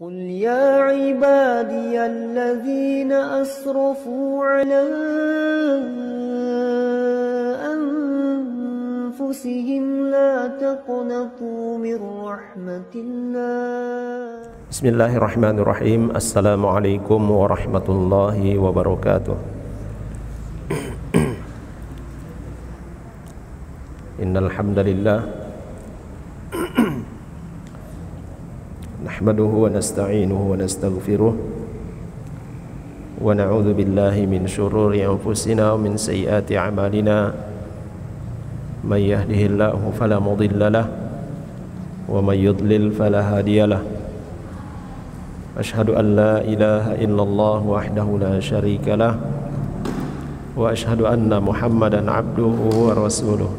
قل يا عبادي الذين أسرفوا على أنفسهم لا تقنطوا من رحمة الله. Bismillahirrahmanirrahim. Assalamualaikum warahmatullahi wabarakatuh. Innal hamdalillah nahmaduhu wa nasta'inuhu wa nastaghfiruh wa na'udzu billahi min shururi anfusina wa min sayyiati a'malina. May yahdihillahu fala mudilla lahu wa may yudlil fala hadiya lahu. Ashhadu an la ilaha illallah wahdahu la syarika lah wa ashhadu anna Muhammadan abduhu wa rasuluh.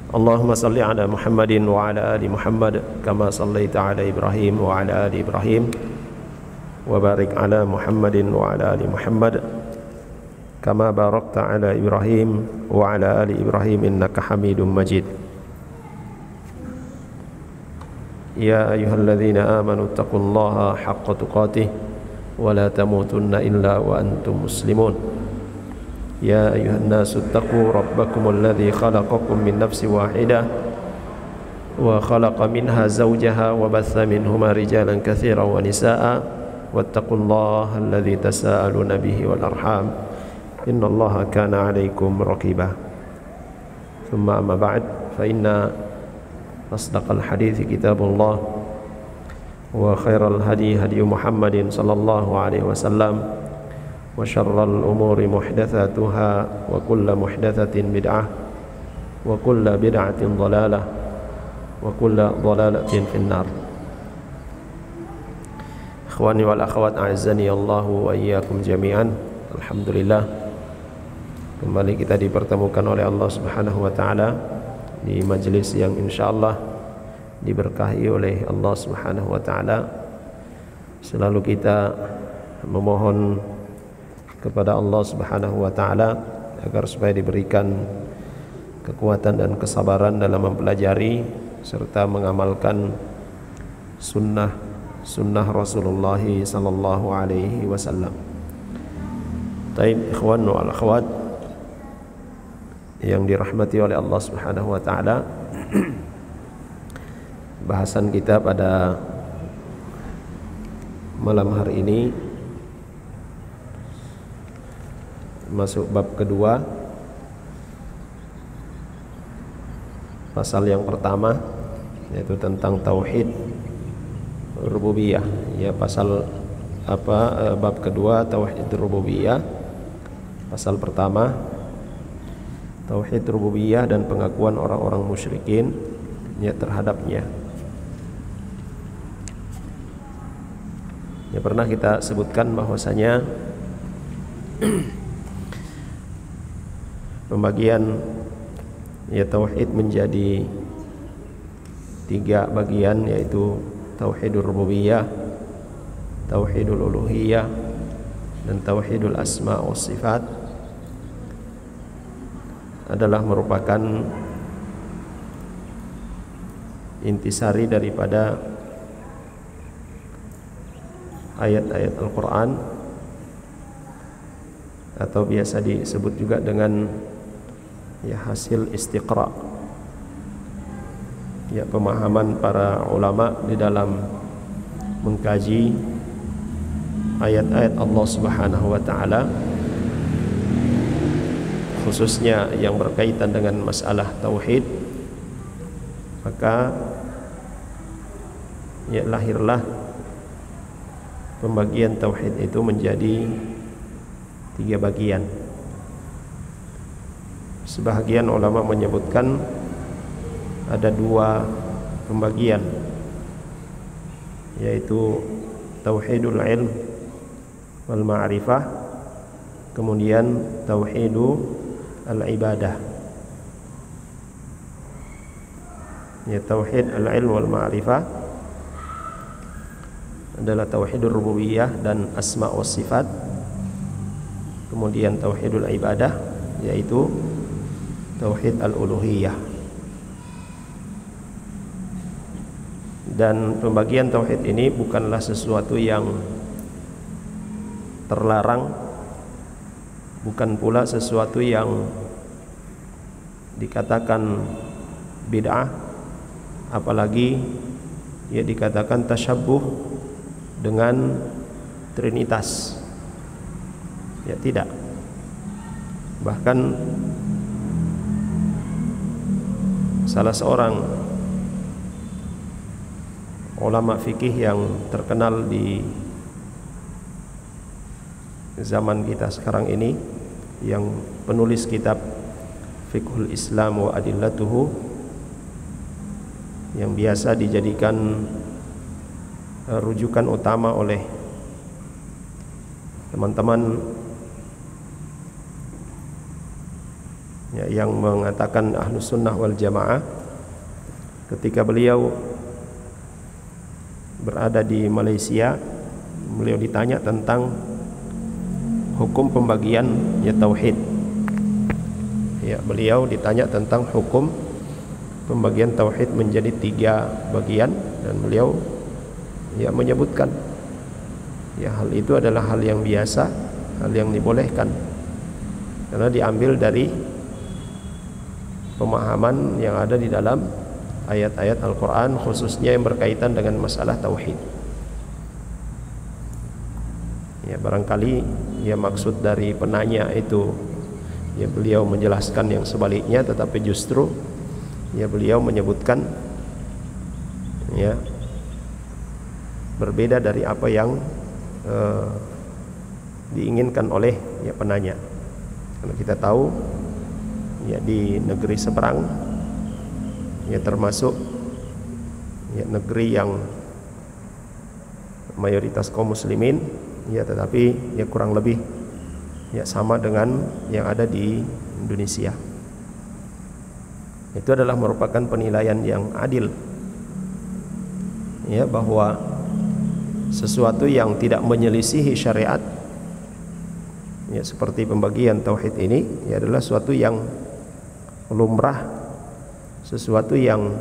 Allahumma salli ala Muhammadin wa ala ali Muhammad kama sallaita ala Ibrahim wa ala ali Ibrahim wa barik ala Muhammadin wa ala ali Muhammad kama barakta ala Ibrahim wa ala ali Ibrahim innaka Hamidum Majid. Ya ayyuhalladzina amanu taqullaha haqqa tuqatih wa la tamutunna illa wa antum muslimun. Ya ayyuhan nasu taqu rabbakumul ladzi khalaqakum min nafsin wahidah wa khalaqa minha zawjaha wa batha minhuma rijalan katsiran wa nisaa'a wattaqullaha alladzi tasaaluna bihi wal arham innallaha kana 'alaikum raqiba. Tsumma amma ba'd fa inna asdaqal hadithi kitabullah wa khairal hadi hadi Muhammadin sallallahu alaihi wasallam wa syarral umuri muhdatsatuha wa kullu muhdatsatin bid'ah wa kullu bid'atin dhalalah wa kullu dhalalatin finnar. Ikhwani wal akhwat a'azzani Allahu wa iyyakum jami'an. Alhamdulillah, kembali kita dipertemukan oleh Allah Subhanahu wa taala di majelis yang insyaallah diberkahi oleh Allah Subhanahu wa taala. Selalu kita memohon kepada Allah Subhanahu wa taala agar supaya diberikan kekuatan dan kesabaran dalam mempelajari serta mengamalkan sunnah Rasulullah sallallahu alaihi wasallam. Taib ikhwan wal akhwat yang dirahmati oleh Allah Subhanahu wa taala, bahasan kita pada malam hari ini masuk bab kedua, pasal yang pertama yaitu tentang tauhid rububiyah. Ya, pasal bab kedua tauhid rububiyah. Pasal pertama tauhid rububiyah dan pengakuan orang-orang musyrikin ya terhadapnya. Ya, pernah kita sebutkan bahwasanya pembagian ya tauhid menjadi 3 bagian, yaitu tauhidul rububiyah, tauhidul uluhiyah, dan tauhidul asma wa sifat. Adalah merupakan intisari daripada ayat-ayat Al-Quran, atau biasa disebut juga dengan ya hasil istiqra, ya pemahaman para ulama di dalam mengkaji ayat-ayat Allah Subhanahu wa taala, khususnya yang berkaitan dengan masalah tauhid. Maka ya lahirlah pembagian tauhid itu menjadi 3 bagian. Sebahagian ulama menyebutkan ada 2 pembagian, yaitu tauhidul ilm wal ma'rifah, kemudian tauhidul al-ibadah. Ya, tauhid al-ilm wal ma'rifah adalah tauhidul rububiyah dan asma wa sifat. Kemudian tauhidul ibadah yaitu tauhid al-uluhiyah. Dan pembagian tauhid ini bukanlah sesuatu yang terlarang, bukan pula sesuatu yang dikatakan bid'ah, apalagi ya dikatakan tasyabbuh dengan Trinitas. Ya tidak. Bahkan salah seorang ulama fikih yang terkenal di zaman kita sekarang ini, yang penulis kitab Fiqhul Islam wa Adillatuhu, yang biasa dijadikan rujukan utama oleh teman-teman ya, yang mengatakan Ahlus Sunnah wal Jamaah. Ketika beliau berada di Malaysia, beliau ditanya tentang hukum pembagian ya tauhid. Ya, beliau ditanya tentang hukum pembagian tauhid menjadi 3 bagian, dan beliau ya menyebutkan ya hal itu adalah hal yang biasa, hal yang dibolehkan, karena diambil dari pemahaman yang ada di dalam ayat-ayat Al-Quran, khususnya yang berkaitan dengan masalah tauhid. Ya, barangkali ya maksud dari penanya itu ya beliau menjelaskan yang sebaliknya, tetapi justru ya beliau menyebutkan ya berbeda dari apa yang diinginkan oleh ya penanya. Karena kita tahu ya di negeri seberang ya termasuk ya negeri yang mayoritas kaum muslimin, ya tetapi ya kurang lebih ya sama dengan yang ada di Indonesia. Itu adalah merupakan penilaian yang adil ya, bahwa sesuatu yang tidak menyelisihi syariat ya seperti pembagian tauhid ini ya adalah sesuatu yang lumrah, sesuatu yang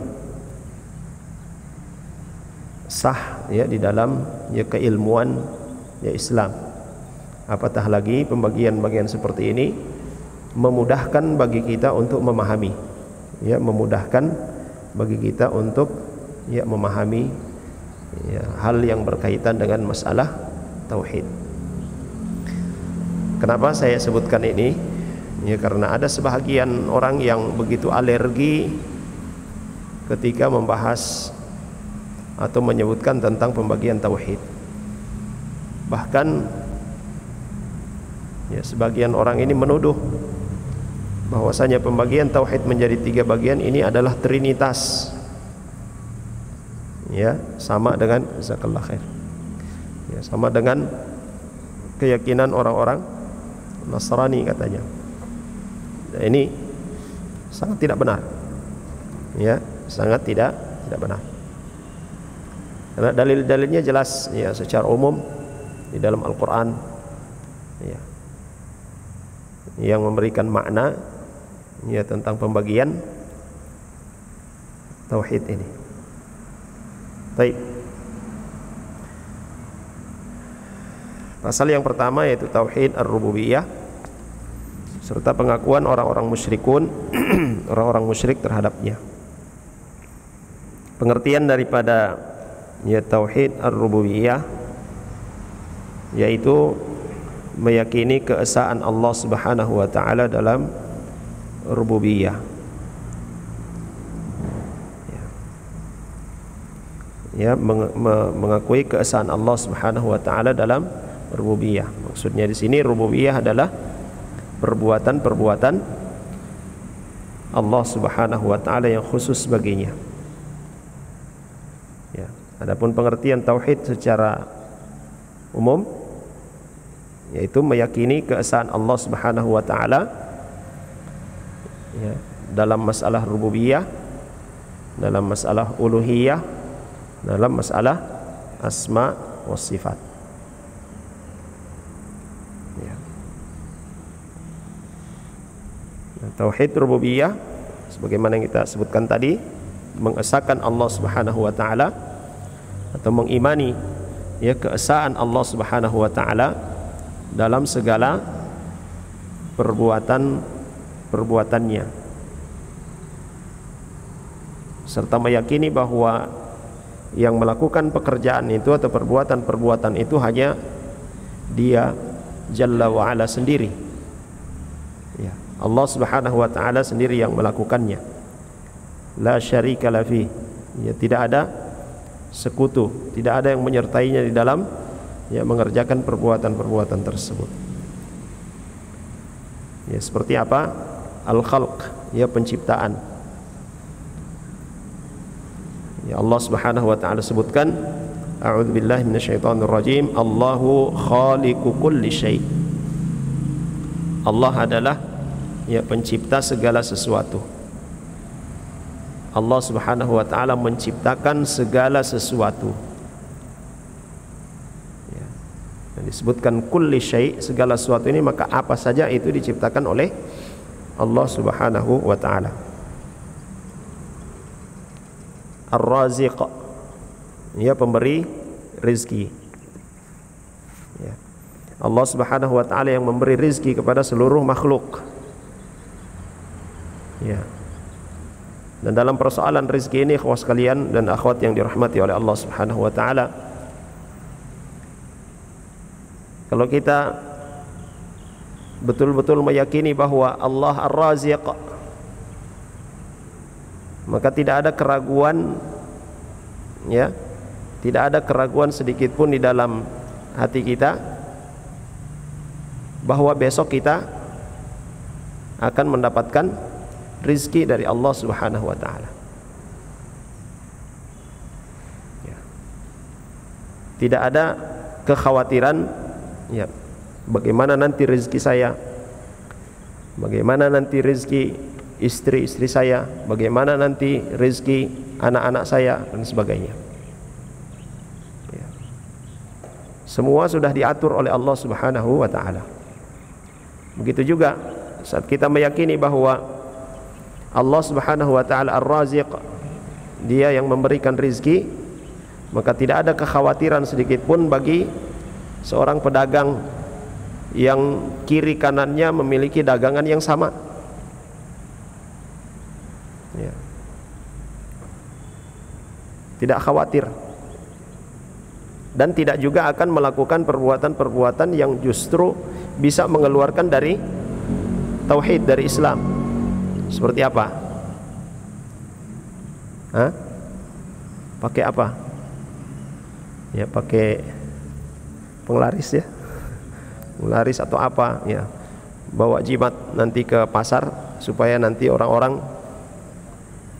sah ya di dalam ya keilmuan ya Islam. Apatah lagi pembagian-bagian seperti ini memudahkan bagi kita untuk memahami, ya memudahkan bagi kita untuk ya memahami ya hal yang berkaitan dengan masalah tauhid. Kenapa saya sebutkan ini? Ya karena ada sebahagian orang yang begitu alergi ketika membahas atau menyebutkan tentang pembagian tauhid. Bahkan ya sebagian orang ini menuduh bahwasanya pembagian tauhid menjadi 3 bagian ini adalah trinitas. Ya, sama dengan jazakallah khair. Ya, sama dengan keyakinan orang-orang Nasrani katanya. Nah, ini sangat tidak benar. Ya, sangat tidak benar. Karena dalil-dalilnya jelas ya secara umum di dalam Al-Qur'an ya, yang memberikan makna ya tentang pembagian tauhid ini. Baik. Pasal yang pertama yaitu tauhid ar-rububiyah serta pengakuan orang-orang musyrikun orang-orang musyrik terhadapnya. Pengertian daripada ya tauhid ar-rububiyah yaitu meyakini keesaan Allah Subhanahu wa taala dalam rububiyah. Ya, mengakui keesaan Allah Subhanahu wa taala dalam rububiyah. Maksudnya di sini rububiyah adalah perbuatan-perbuatan Allah Subhanahu wa taala yang khusus baginya. Ya, adapun pengertian tauhid secara umum yaitu meyakini keesaan Allah Subhanahu wa taala ya, dalam masalah rububiyah, dalam masalah uluhiyah, dalam masalah asma wa sifat. Ya. Nah, tauhid rububiyah sebagaimana yang kita sebutkan tadi mengesahkan Allah Subhanahu wa taala atau mengimani ya keesaan Allah Subhanahu wa taala dalam segala perbuatannya, serta meyakini bahwa yang melakukan pekerjaan itu atau perbuatan itu hanya Dia Jalla wa Ala sendiri ya, Allah Subhanahu wa taala sendiri yang melakukannya. La syarika la fi, ya, tidak ada sekutu, tidak ada yang menyertainya di dalam ya mengerjakan perbuatan tersebut. Ya, seperti apa? Al-khalq, ya, penciptaan. Ya, Allah Subhanahu wa taala sebutkan, a'udzubillahi minasyaitonirrajim, Allahu khaliqu kulli syai'. Allah adalah ya pencipta segala sesuatu. Allah Subhanahu wa taala menciptakan segala sesuatu. Ya. Dan disebutkan kulli syai', segala sesuatu ini, maka apa saja itu diciptakan oleh Allah Subhanahu wa taala. Ar-Raziq, ya, pemberi rizki ya. Allah Subhanahu wa taala yang memberi rizki kepada seluruh makhluk ya. Dan dalam persoalan rizki ini, ikhwas sekalian dan akhwat yang dirahmati oleh Allah Subhanahu wa taala, kalau kita betul-betul meyakini bahwa Allah Ar-Raziq, maka tidak ada keraguan ya, tidak ada keraguan sedikit pun di dalam hati kita bahwa besok kita akan mendapatkan rizki dari Allah Subhanahu wa taala ya. Tidak ada kekhawatiran ya, bagaimana nanti rizki saya, bagaimana nanti rizki istri-istri saya, bagaimana nanti rezeki anak-anak saya, dan sebagainya ya. Semua sudah diatur oleh Allah Subhanahu wa ta'ala. Begitu juga saat kita meyakini bahwa Allah Subhanahu wa ta'ala Ar-Raziq, Dia yang memberikan rezeki, maka tidak ada kekhawatiran sedikit pun bagi seorang pedagang yang kiri kanannya memiliki dagangan yang sama ya. Tidak khawatir, dan tidak juga akan melakukan perbuatan-perbuatan yang justru bisa mengeluarkan dari tauhid, dari Islam. Seperti apa? Pakai apa? Ya, pakai penglaris ya, penglaris atau apa ya, bawa jimat nanti ke pasar supaya nanti orang-orang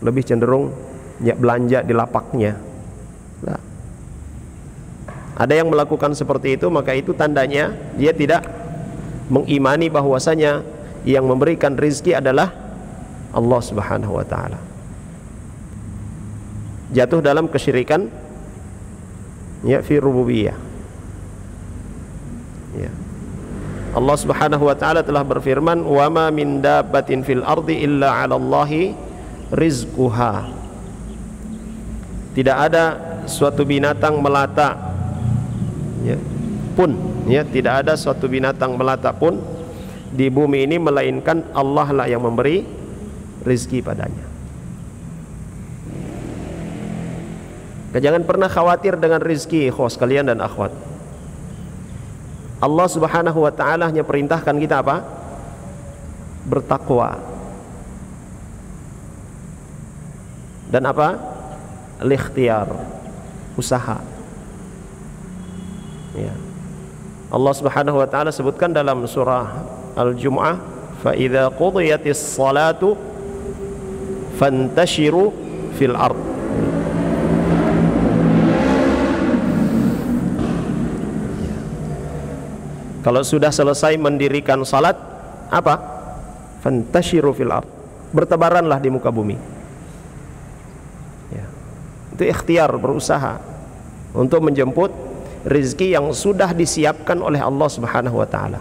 lebih cenderung ya belanja di lapaknya. Nah, ada yang melakukan seperti itu, maka itu tandanya dia tidak mengimani bahwasanya yang memberikan rizki adalah Allah Subhanahu wa ta'ala. Jatuh dalam kesyirikan ya, fi rububiyah ya. Allah Subhanahu wa ta'ala telah berfirman, wa ma min dabbatin fil ardi illa 'ala Allahi rizquha. Tidak ada suatu binatang melata ya, pun ya, tidak ada suatu binatang melata pun di bumi ini melainkan Allah lah yang memberi rizki padanya. Jangan pernah khawatir dengan rizki, ikhwas sekalian dan akhwat. Allah Subhanahu wa ta'ala hanya perintahkan kita apa? Bertakwa. Dan apa? Al-ikhtiyar, usaha ya. Allah Subhanahu wa ta'ala sebutkan dalam surah Al-Jumu'ah, fa idza qudiyatis salatu fantashiru fil ard. Kalau sudah selesai mendirikan salat, apa? Fantashiru fil ard, bertebaranlah di muka bumi. Itu ikhtiar, berusaha untuk menjemput rizki yang sudah disiapkan oleh Allah Subhanahu wa ta'ala.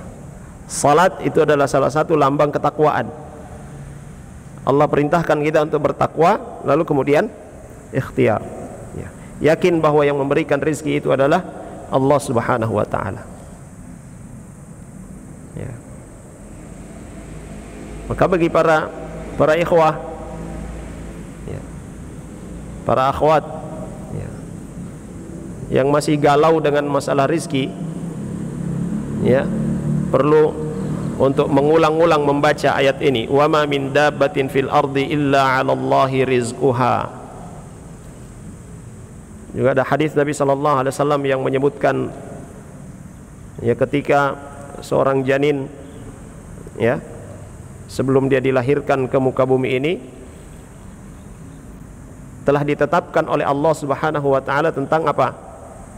Salat itu adalah salah satu lambang ketakwaan. Allah perintahkan kita untuk bertakwa, lalu kemudian ikhtiar ya. Yakin bahwa yang memberikan rizki itu adalah Allah Subhanahu wa ta'ala. Ya. Maka bagi para ikhwah, ya, para akhwat, ya, yang masih galau dengan masalah rizki, ya, perlu untuk mengulang-ulang membaca ayat ini. Wa ma min dabbatin fil ardi illa 'alallahi rizquha. Juga ada hadis Nabi sallallahu alaihi wasallam yang menyebutkan, ya, ketika seorang janin, ya, sebelum dia dilahirkan ke muka bumi ini, telah ditetapkan oleh Allah Subhanahu wa ta'ala tentang apa?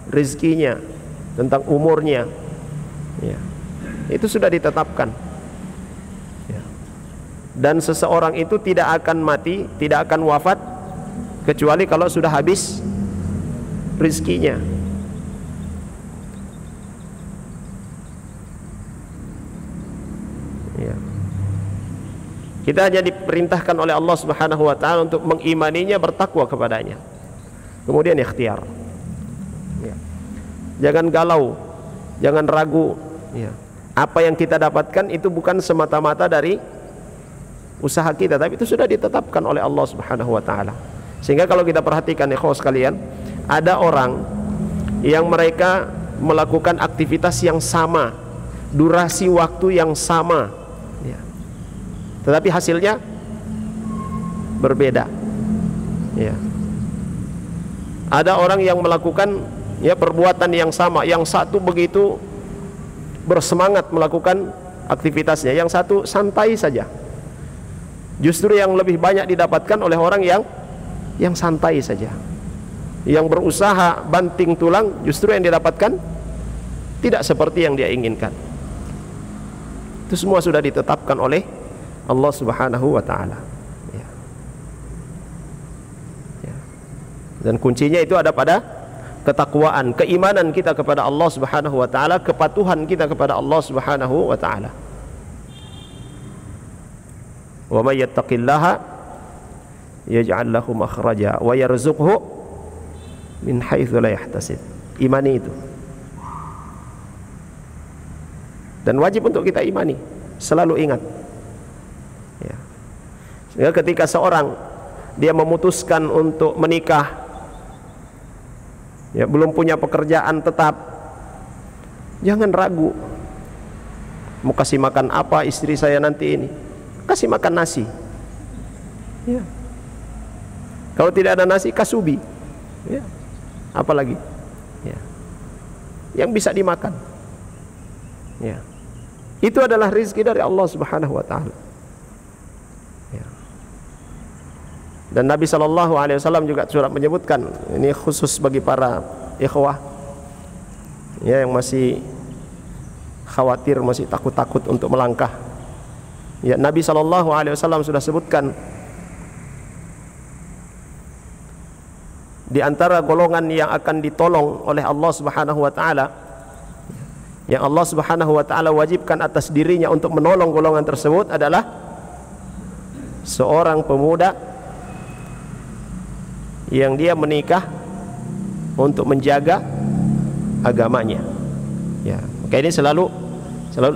Rizkinya, tentang umurnya, ya. Itu sudah ditetapkan, ya. Dan seseorang itu tidak akan mati, tidak akan wafat kecuali kalau sudah habis rizkinya. Ya. Kita hanya diperintahkan oleh Allah Subhanahu wa ta'ala untuk mengimaninya, bertakwa kepadanya, kemudian ikhtiar, ya. Jangan galau, jangan ragu, ya. Apa yang kita dapatkan itu bukan semata-mata dari usaha kita, tapi itu sudah ditetapkan oleh Allah Subhanahu wa ta'ala. Sehingga kalau kita perhatikan, ikhwan sekalian, ada orang yang mereka melakukan aktivitas yang sama, durasi waktu yang sama, ya, tetapi hasilnya berbeda, ya. Ada orang yang melakukan, ya, perbuatan yang sama, yang satu begitu bersemangat melakukan aktivitasnya, yang satu santai saja. Justru yang lebih banyak didapatkan oleh orang yang santai saja. Yang berusaha banting tulang, justru yang didapatkan tidak seperti yang dia inginkan. Itu semua sudah ditetapkan oleh Allah Subhanahu wa ta'ala, ya. Ya. Dan kuncinya itu ada pada ketakwaan, keimanan kita kepada Allah Subhanahu wa ta'ala, kepatuhan kita kepada Allah Subhanahu wa ta'ala. Wa may yattaqillaha yaj'al lahu makhraja wa yarzuqhu min haitsu la yahtasib. Imani itu, dan wajib untuk kita imani, selalu ingat, ya. Sehingga ketika seorang dia memutuskan untuk menikah, ya, belum punya pekerjaan tetap, jangan ragu. Mau kasih makan apa istri saya nanti ini? Kasih makan nasi, ya. Kalau tidak ada nasi, kasubi, ya. Apalagi, ya, yang bisa dimakan, ya. Itu adalah rizki dari Allah Subhanahu wa ta'ala, ya. Dan Nabi SAW juga sudah menyebutkan, ini khusus bagi para ikhwah, ya, yang masih khawatir, masih takut-takut untuk melangkah, ya. Nabi SAW sudah sebutkan, di antara golongan yang akan ditolong oleh Allah Subhanahu wa ta'ala, yang Allah Subhanahu wa ta'ala wajibkan atas dirinya untuk menolong golongan tersebut, adalah seorang pemuda yang dia menikah untuk menjaga agamanya, ya. Maka ini selalu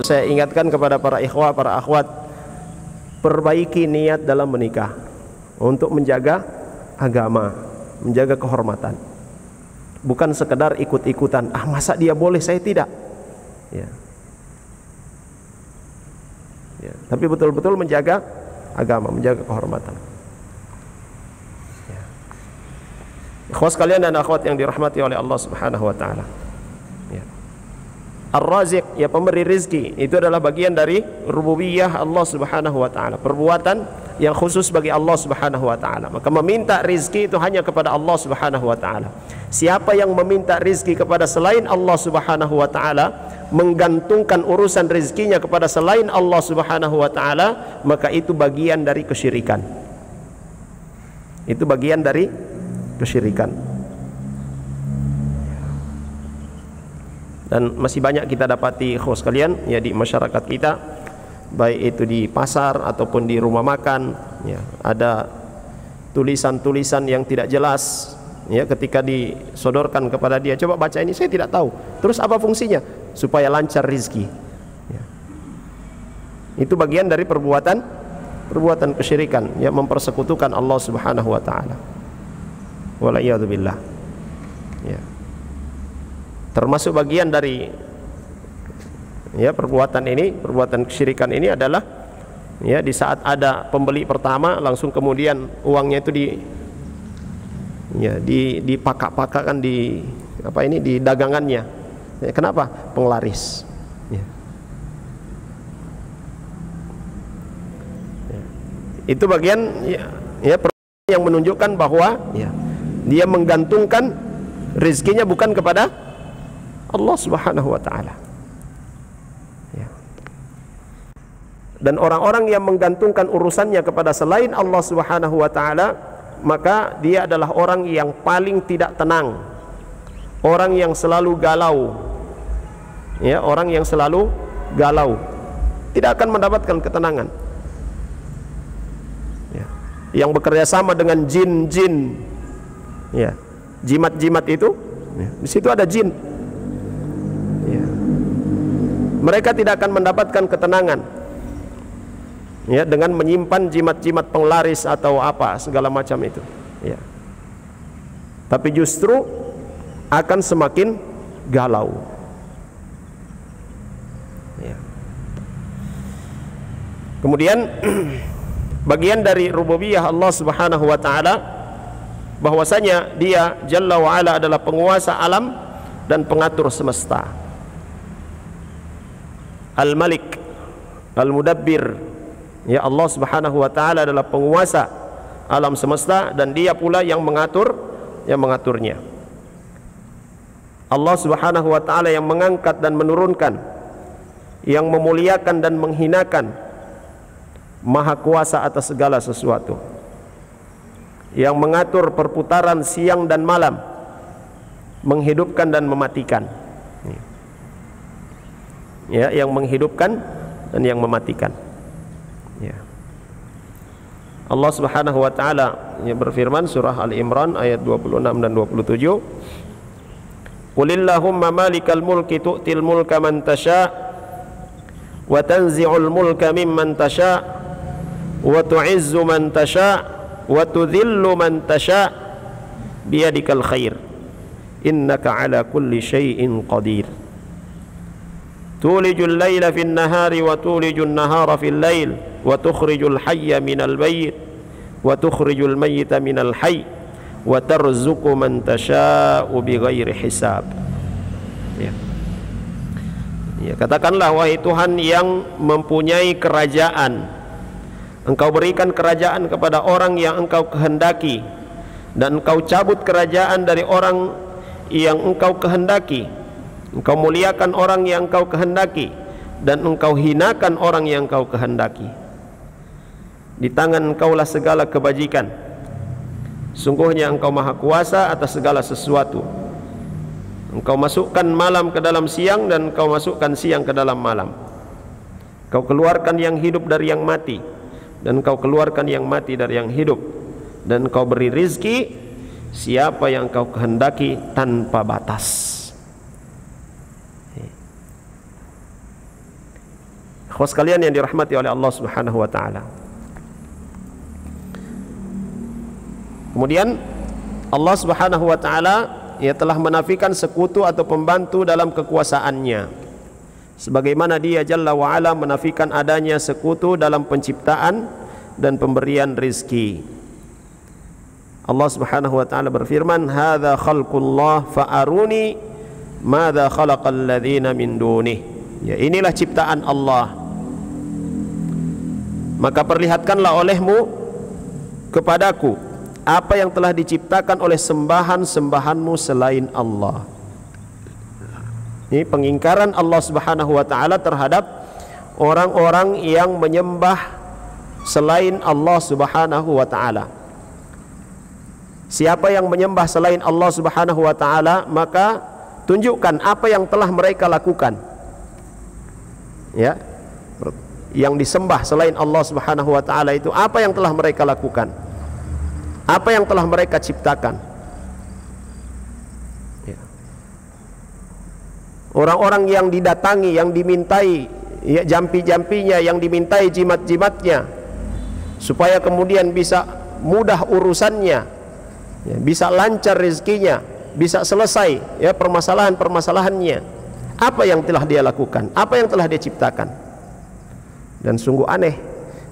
saya ingatkan kepada para ikhwah, para akhwat, perbaiki niat dalam menikah untuk menjaga agama, menjaga kehormatan, bukan sekedar ikut-ikutan. Ah, masa dia boleh, saya tidak, ya. Ya, tapi betul-betul menjaga agama, menjaga kehormatan, ya. Ikhwas sekalian dan akhwat yang dirahmati oleh Allah Subhanahu wa ta'ala, ya. Ar-Raziq, ya, pemberi rizki, itu adalah bagian dari rububiyah Allah Subhanahu wa ta'ala, perbuatan yang khusus bagi Allah Subhanahu wa ta'ala. Maka meminta rizki itu hanya kepada Allah Subhanahu wa ta'ala. Siapa yang meminta rizki kepada selain Allah Subhanahu wa ta'ala, menggantungkan urusan rizkinya kepada selain Allah Subhanahu wa ta'ala, maka itu bagian dari kesyirikan. Itu bagian dari kesyirikan. Dan masih banyak kita dapati, ikhwas sekalian, ya, di masyarakat kita, baik itu di pasar ataupun di rumah makan, ya, ada tulisan-tulisan yang tidak jelas, ya, ketika disodorkan kepada dia, coba baca ini, saya tidak tahu. Terus apa fungsinya? Supaya lancar rizki. Ya. Itu bagian dari perbuatan kesyirikan, ya, mempersekutukan Allah Subhanahu wa taala. Wala'iyadzubillah. Ya. Termasuk bagian dari, ya, perbuatan kesyirikan ini adalah, ya, di saat ada pembeli pertama langsung kemudian uangnya itu dipakak-pakakkan di dagangannya. Ya, kenapa? Penglaris. Ya. Ya. Itu bagian, ya, yang menunjukkan bahwa, ya, dia menggantungkan rezekinya bukan kepada Allah Subhanahu wa taala. Ya. Dan orang-orang yang menggantungkan urusannya kepada selain Allah Subhanahu wa taala, maka dia adalah orang yang paling tidak tenang, orang yang selalu galau. Ya, orang yang selalu galau, tidak akan mendapatkan ketenangan. Ya. Yang bekerja sama dengan jin-jin, ya, jimat-jimat itu, ya, di situ ada jin. Ya. Mereka tidak akan mendapatkan ketenangan, ya, dengan menyimpan jimat-jimat penglaris atau apa segala macam itu. Ya. Tapi justru akan semakin galau. Ya. Kemudian bagian dari rububiyah Allah Subhanahu wa taala, bahwasanya dia Jalla wa Ala adalah penguasa alam dan pengatur semesta. Al-Malik, Al-Mudabbir. Ya, Allah Subhanahu wa taala adalah penguasa alam semesta dan dia pula yang mengaturnya. Allah Subhanahu wa taala yang mengangkat dan menurunkan, yang memuliakan dan menghinakan, maha kuasa atas segala sesuatu, yang mengatur perputaran siang dan malam, menghidupkan dan mematikan. Ya, yang menghidupkan dan yang mematikan. Ya. Allah Subhanahu wa taala, ya, berfirman surah Al-Imran ayat 26 dan 27, Qulillahumma malikal mulki tu'til mulka man tasha' wa tanzi'ul mulka mimman tasha' wa tu'izzu man tasha' wa tudhillu man tasha' biyadikal khair innaka ala kulli syai'in qadir tulijul layla fin nahari wa tulijul nahara fil layl wa tukhrijul hayya minal mayyit wa tukhrijul mayyita minal hayy wa tarzuqu man tasha'u bighairi hisab. Ya. Ya, katakanlah, wahai Tuhan yang mempunyai kerajaan, Engkau berikan kerajaan kepada orang yang Engkau kehendaki, dan Engkau cabut kerajaan dari orang yang Engkau kehendaki. Engkau muliakan orang yang Engkau kehendaki, dan Engkau hinakan orang yang Engkau kehendaki. Di tangan Engkaulah segala kebajikan. Sungguhnya Engkau maha kuasa atas segala sesuatu. Engkau masukkan malam ke dalam siang, dan Engkau masukkan siang ke dalam malam. Engkau keluarkan yang hidup dari yang mati, dan Engkau keluarkan yang mati dari yang hidup, dan Engkau beri rizki siapa yang Engkau kehendaki tanpa batas. Ikhwas sekalian yang dirahmati oleh Allah Subhanahu wa taala. Kemudian Allah Subhanahu wa taala, ia telah menafikan sekutu atau pembantu dalam kekuasaannya, sebagaimana dia Jalla wa Ala menafikan adanya sekutu dalam penciptaan dan pemberian rizki. Allah Subhanahu wa taala berfirman, "Hadza khalqullah fa'aruni madza khalaqal ladzina min dunih." Ya, inilah ciptaan Allah, maka perlihatkanlah olehmu kepadaku apa yang telah diciptakan oleh sembahan-sembahanmu selain Allah. Ini pengingkaran Allah Subhanahu wa taala terhadap orang-orang yang menyembah selain Allah Subhanahu wa taala. Siapa yang menyembah selain Allah Subhanahu wa taala, maka tunjukkan apa yang telah mereka lakukan. Ya, yang disembah selain Allah Subhanahu wa taala itu apa yang telah mereka lakukan, apa yang telah mereka ciptakan. Ya. Orang-orang yang didatangi, yang dimintai ya, jampi-jampinya, yang dimintai jimat-jimatnya, supaya kemudian bisa mudah urusannya, ya, bisa lancar rezekinya, bisa selesai ya permasalahan-permasalahannya. Apa yang telah dia lakukan? Apa yang telah dia ciptakan? Dan sungguh aneh,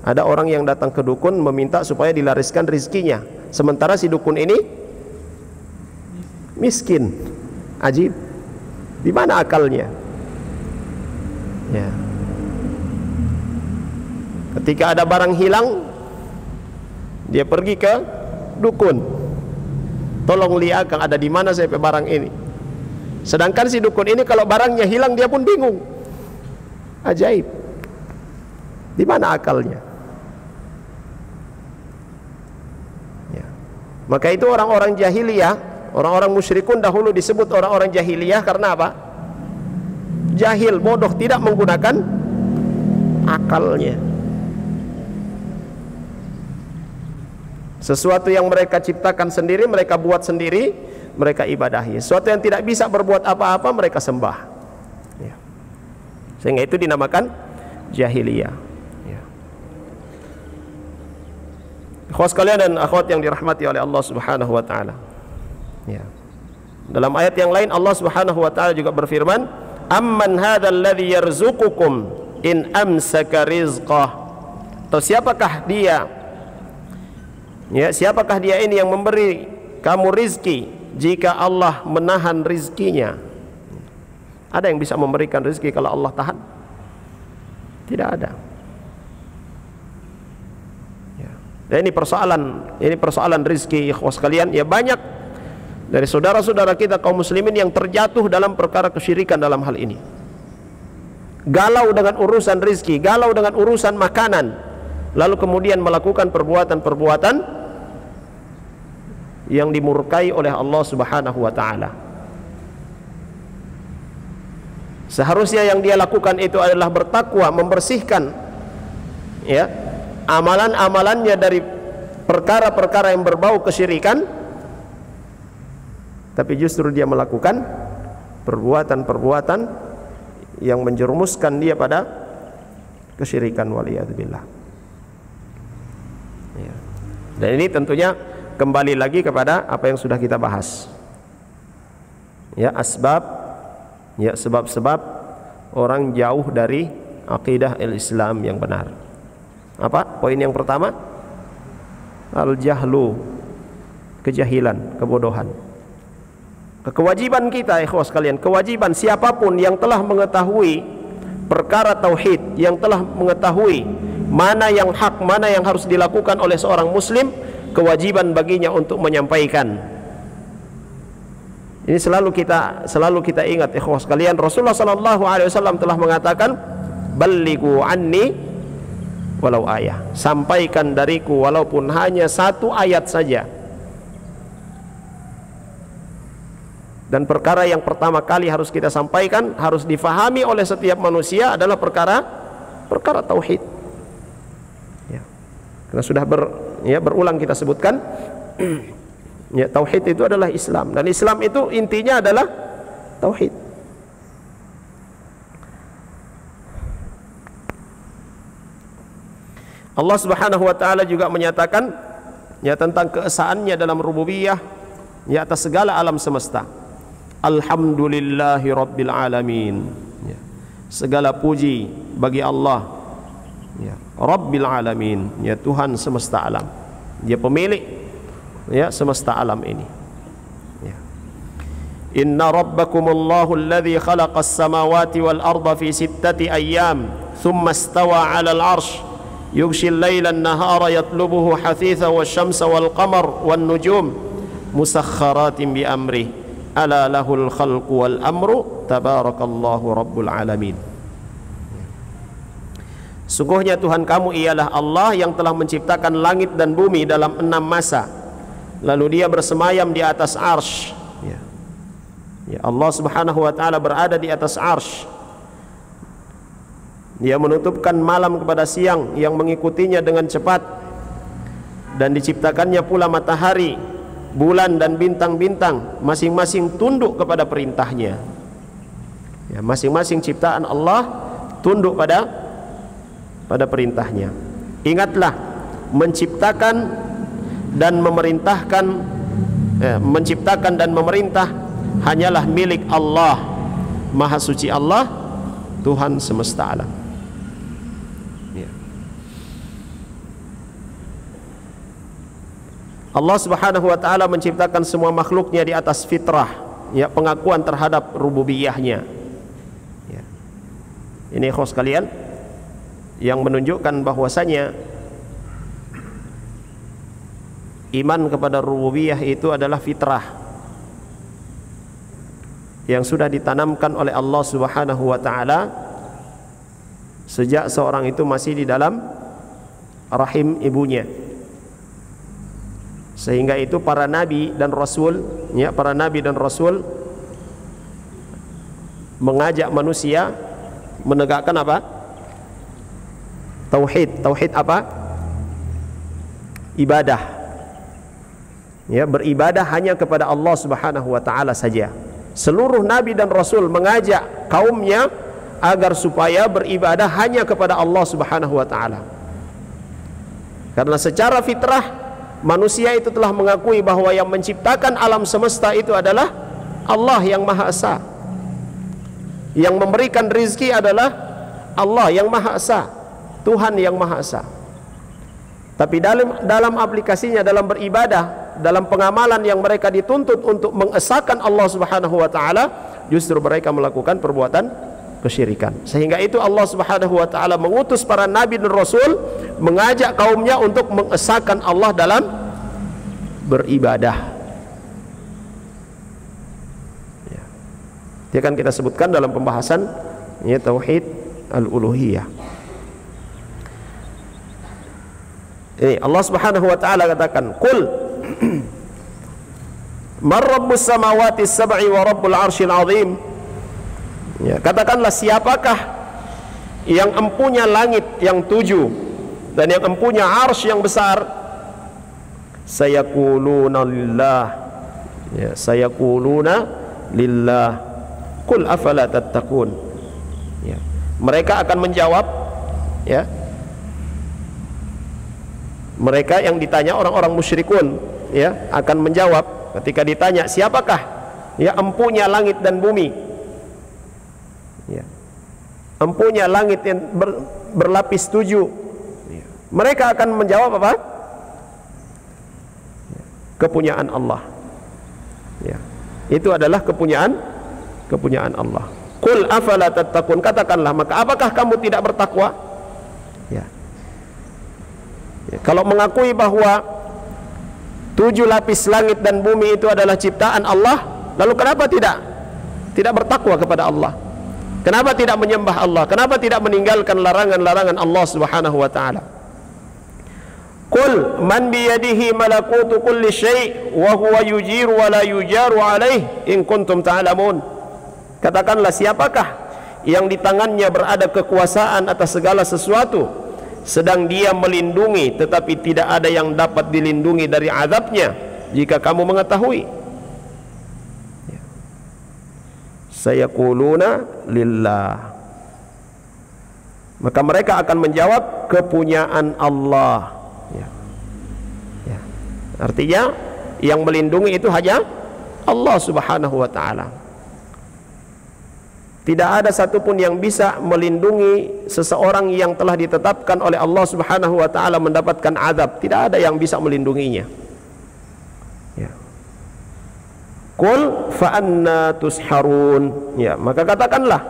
ada orang yang datang ke dukun meminta supaya dilariskan rezekinya, sementara si dukun ini miskin. Ajib. Di mana akalnya? Ya. Ketika ada barang hilang, dia pergi ke dukun. Tolong lihat ada di mana saya barang ini. Sedangkan si dukun ini kalau barangnya hilang dia pun bingung. Ajaib. Di mana akalnya? Ya. Maka itu orang-orang jahiliyah, orang-orang musyrikun dahulu disebut orang-orang jahiliyah karena apa? Jahil, bodoh, tidak menggunakan akalnya. Sesuatu yang mereka ciptakan sendiri, mereka buat sendiri, mereka ibadahi. Sesuatu yang tidak bisa berbuat apa-apa, mereka sembah. Ya. Sehingga itu dinamakan jahiliyah. Ya. Ikhwas sekalian dan akhwat yang dirahmati oleh Allah Subhanahu wa taala. Ya. Dalam ayat yang lain Allah Subhanahu wa taala juga berfirman, "Amman hadzal ladzi yarzuqukum in amsaka rizqah." Atau siapakah dia? Ya, siapakah dia ini yang memberi kamu rizki jika Allah menahan rizkinya? Ada yang bisa memberikan rizki kalau Allah tahan? Tidak ada. Ya. Dan ini persoalan rizki, ikhwas sekalian. Ya, banyak dari saudara-saudara kita kaum muslimin yang terjatuh dalam perkara kesyirikan dalam hal ini. Galau dengan urusan rizki, galau dengan urusan makanan, lalu kemudian melakukan perbuatan-perbuatan yang dimurkai oleh Allah Subhanahu wa taala. Seharusnya yang dia lakukan itu adalah bertakwa, membersihkan ya amalan-amalannya dari perkara-perkara yang berbau kesyirikan, tapi justru dia melakukan perbuatan-perbuatan yang menjerumuskan dia pada kesyirikan, waliyadzubillah. Ya. Dan ini tentunya kembali lagi kepada apa yang sudah kita bahas. Ya, sebab-sebab orang jauh dari akidah Islam yang benar. Apa? Poin yang pertama, al-jahlu, kejahilan, kebodohan. Kewajiban kita, ikhwas sekalian, kewajiban siapapun yang telah mengetahui perkara tauhid, yang telah mengetahui mana yang hak, mana yang harus dilakukan oleh seorang muslim, kewajiban baginya untuk menyampaikan. Ini selalu kita ingat, ikhwas sekalian. Rasulullah sallallahu alaihi wasallam telah mengatakan, "Ballighu anni walau ayah." Sampaikan dariku walaupun hanya satu ayat saja. Dan perkara yang pertama kali harus kita sampaikan, harus difahami oleh setiap manusia adalah perkara tauhid. Ya. Karena sudah berulang kita sebutkan, ya, tauhid itu adalah Islam, dan Islam itu intinya adalah tauhid. Allah Subhanahu wa taala juga menyatakan ya tentang keesaannya dalam rububiyah ya atas segala alam semesta. Alhamdulillahi rabbil alamin. Ya. Segala puji bagi Allah, ya, Rabbil alamin, ya, Tuhan semesta alam. Dia pemilik ya semesta alam ini. Ya. Inna rabbakumullahu alladhi khalaqas samawati wal arda fi 6 ayyam thumma istawa 'alal 'arsy yughshil laila an-nahara yatlubuhu hathitha wasyamsa wal qamar wan nujum musakhkharatin bi amrihi ala lahul khalqu wal amru tabarakallahu rabbul alamin. Sungguhnya Tuhan kamu ialah Allah yang telah menciptakan langit dan bumi dalam 6 masa, lalu dia bersemayam di atas arsy. Ya, Allah Subhanahu wa ta'ala berada di atas arsy. Dia menutupkan malam kepada siang yang mengikutinya dengan cepat, dan diciptakannya pula matahari bulan dan bintang-bintang masing-masing tunduk kepada perintahnya. Ya, masing-masing ciptaan Allah tunduk pada perintahnya. Ingatlah, menciptakan dan memerintah hanyalah milik Allah, Maha Suci Allah, Tuhan semesta alam. Ya. Allah Subhanahu wa taala menciptakan semua makhluknya di atas fitrah, ya, pengakuan terhadap rububiyahnya. Ya. Ini ikhwas sekalian, yang menunjukkan bahwasanya iman kepada rububiyah itu adalah fitrah yang sudah ditanamkan oleh Allah Subhanahu wa taala sejak seorang itu masih di dalam rahim ibunya. Sehingga itu para nabi dan rasul, ya, para nabi dan rasul mengajak manusia menegakkan apa? Tauhid. Tauhid apa? Ibadah. Ya, beribadah hanya kepada Allah Subhanahu wa taala saja. Seluruh nabi dan rasul mengajak kaumnya agar supaya beribadah hanya kepada Allah Subhanahu wa taala. Karena secara fitrah manusia itu telah mengakui bahwa yang menciptakan alam semesta itu adalah Allah yang Maha Esa. Yang memberikan rizki adalah Allah yang Maha Esa, Tuhan yang Maha Esa. Tapi dalam aplikasinya, dalam beribadah, dalam pengamalan yang mereka dituntut untuk mengesahkan Allah Subhanahu wa taala, justru mereka melakukan perbuatan kesyirikan. Sehingga itu Allah Subhanahu wa taala mengutus para nabi dan rasul mengajak kaumnya untuk mengesahkan Allah dalam beribadah. Ya. Dia akan kita sebutkan dalam pembahasan, ya, tauhid al-uluhiyah. Ini Allah Subhanahu wa taala katakan, "Qul man rabbus samawati sab'i wa rabbul arsyil azim." Ya, katakanlah, siapakah yang empunya langit yang 7 dan yang empunya arsy yang besar? Sayaquluna lillah. Ya, sayaquluna lillah. Qul afala tattaqun. Ya, mereka akan menjawab, ya. Mereka yang ditanya, orang-orang musyrikun, ya, akan menjawab ketika ditanya, siapakah ya empunya langit dan bumi? Ya. Empunya langit yang berlapis 7. Ya. Mereka akan menjawab apa? Ya. Kepunyaan Allah. Ya. Itu adalah kepunyaan Allah. Qul afala tattaqun, katakanlah, maka apakah kamu tidak bertakwa? Ya. Ya. Kalau mengakui bahwa 7 lapis langit dan bumi itu adalah ciptaan Allah, lalu kenapa tidak bertakwa kepada Allah? Kenapa tidak menyembah Allah? Kenapa tidak meninggalkan larangan-larangan Allah Subhanahu wa taala? Qul man biyadihi malakutu kulli syai' wa huwa yujiru wa la yujaru alaih in kuntum ta'lamun. Katakanlah, siapakah yang di tangannya berada kekuasaan atas segala sesuatu, sedang dia melindungi tetapi tidak ada yang dapat dilindungi dari azabnya, jika kamu mengetahui? Sayaquluna lillah. Maka mereka akan menjawab kepunyaan Allah. Ya. Ya. Artinya yang melindungi itu hanya Allah Subhanahu wa taala. Tidak ada satupun yang bisa melindungi seseorang yang telah ditetapkan oleh Allah Subhanahu wa taala mendapatkan azab. Tidak ada yang bisa melindunginya. Ya. Qul fa anna tusharun. Ya, maka katakanlah,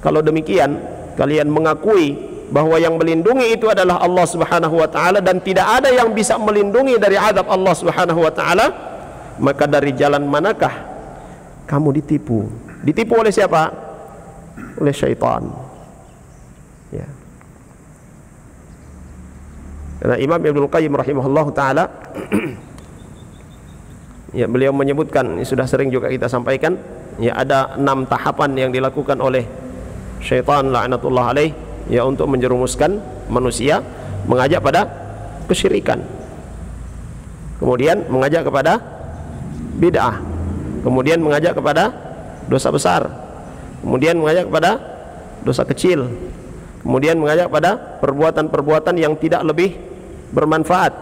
kalau demikian kalian mengakui bahwa yang melindungi itu adalah Allah Subhanahu wa taala dan tidak ada yang bisa melindungi dari azab Allah Subhanahu wa taala, maka dari jalan manakah kamu ditipu? Ditipu oleh siapa? Oleh syaitan. Ya. Karena Imam Ibnul Qayyim rahimahullah ta'ala ya, beliau menyebutkan, sudah sering juga kita sampaikan, ya, ada 6 tahapan yang dilakukan oleh syaitan la'natullah alaih, ya, untuk menjerumuskan manusia mengajak pada kesyirikan. kemudian mengajak kepada bid'ah, kemudian mengajak kepada dosa besar, kemudian mengajak kepada dosa kecil, kemudian mengajak pada perbuatan-perbuatan yang tidak lebih bermanfaat,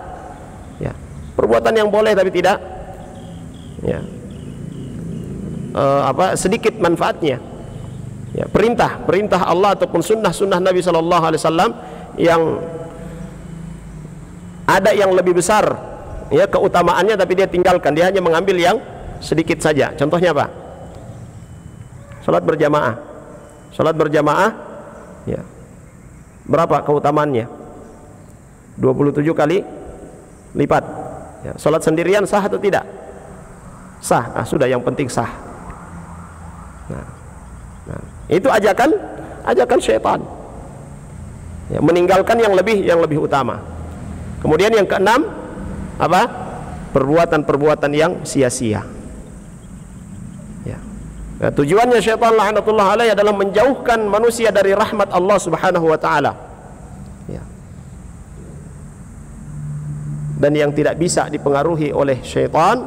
ya, perbuatan yang boleh tapi tidak, ya, sedikit manfaatnya, ya, perintah Allah ataupun sunnah Nabi Shallallahu Alaihi Wasallam yang ada yang lebih besar, ya, keutamaannya, tapi dia tinggalkan, dia hanya mengambil yang sedikit saja. Contohnya apa? Salat berjamaah, ya, berapa keutamaannya? 27 kali lipat, ya. Salat sendirian sah atau tidak? Sah. Sudah, yang penting sah. Nah, itu ajakan syaitan, ya, meninggalkan yang lebih utama. Kemudian yang keenam apa? Perbuatan-perbuatan yang sia-sia, ya. Nah, tujuannya syaitan la'natullah alaihi adalah menjauhkan manusia dari rahmat Allah Subhanahu wa taala, ya. Dan yang tidak bisa dipengaruhi oleh syaitan,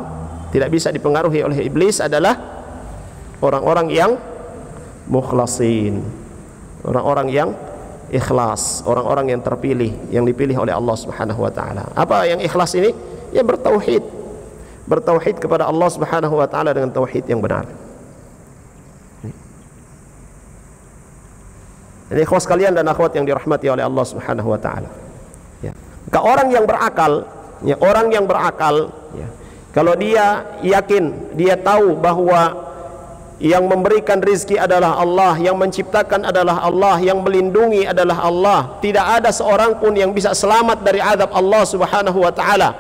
tidak bisa dipengaruhi oleh iblis adalah orang-orang yang mukhlasin, orang-orang yang ikhlas, orang-orang yang terpilih, yang dipilih oleh Allah Subhanahu wa taala. Apa yang ikhlas ini? Ya, bertauhid kepada Allah Subhanahu wa taala dengan tauhid yang benar. Ini ikhlas kalian dan akhwat yang dirahmati oleh Allah Subhanahu wa taala, ya. Maka orang yang berakal, ya, kalau dia yakin, dia tahu bahwa yang memberikan rizki adalah Allah, yang menciptakan adalah Allah, yang melindungi adalah Allah, tidak ada seorang pun yang bisa selamat dari azab Allah Subhanahu wa taala,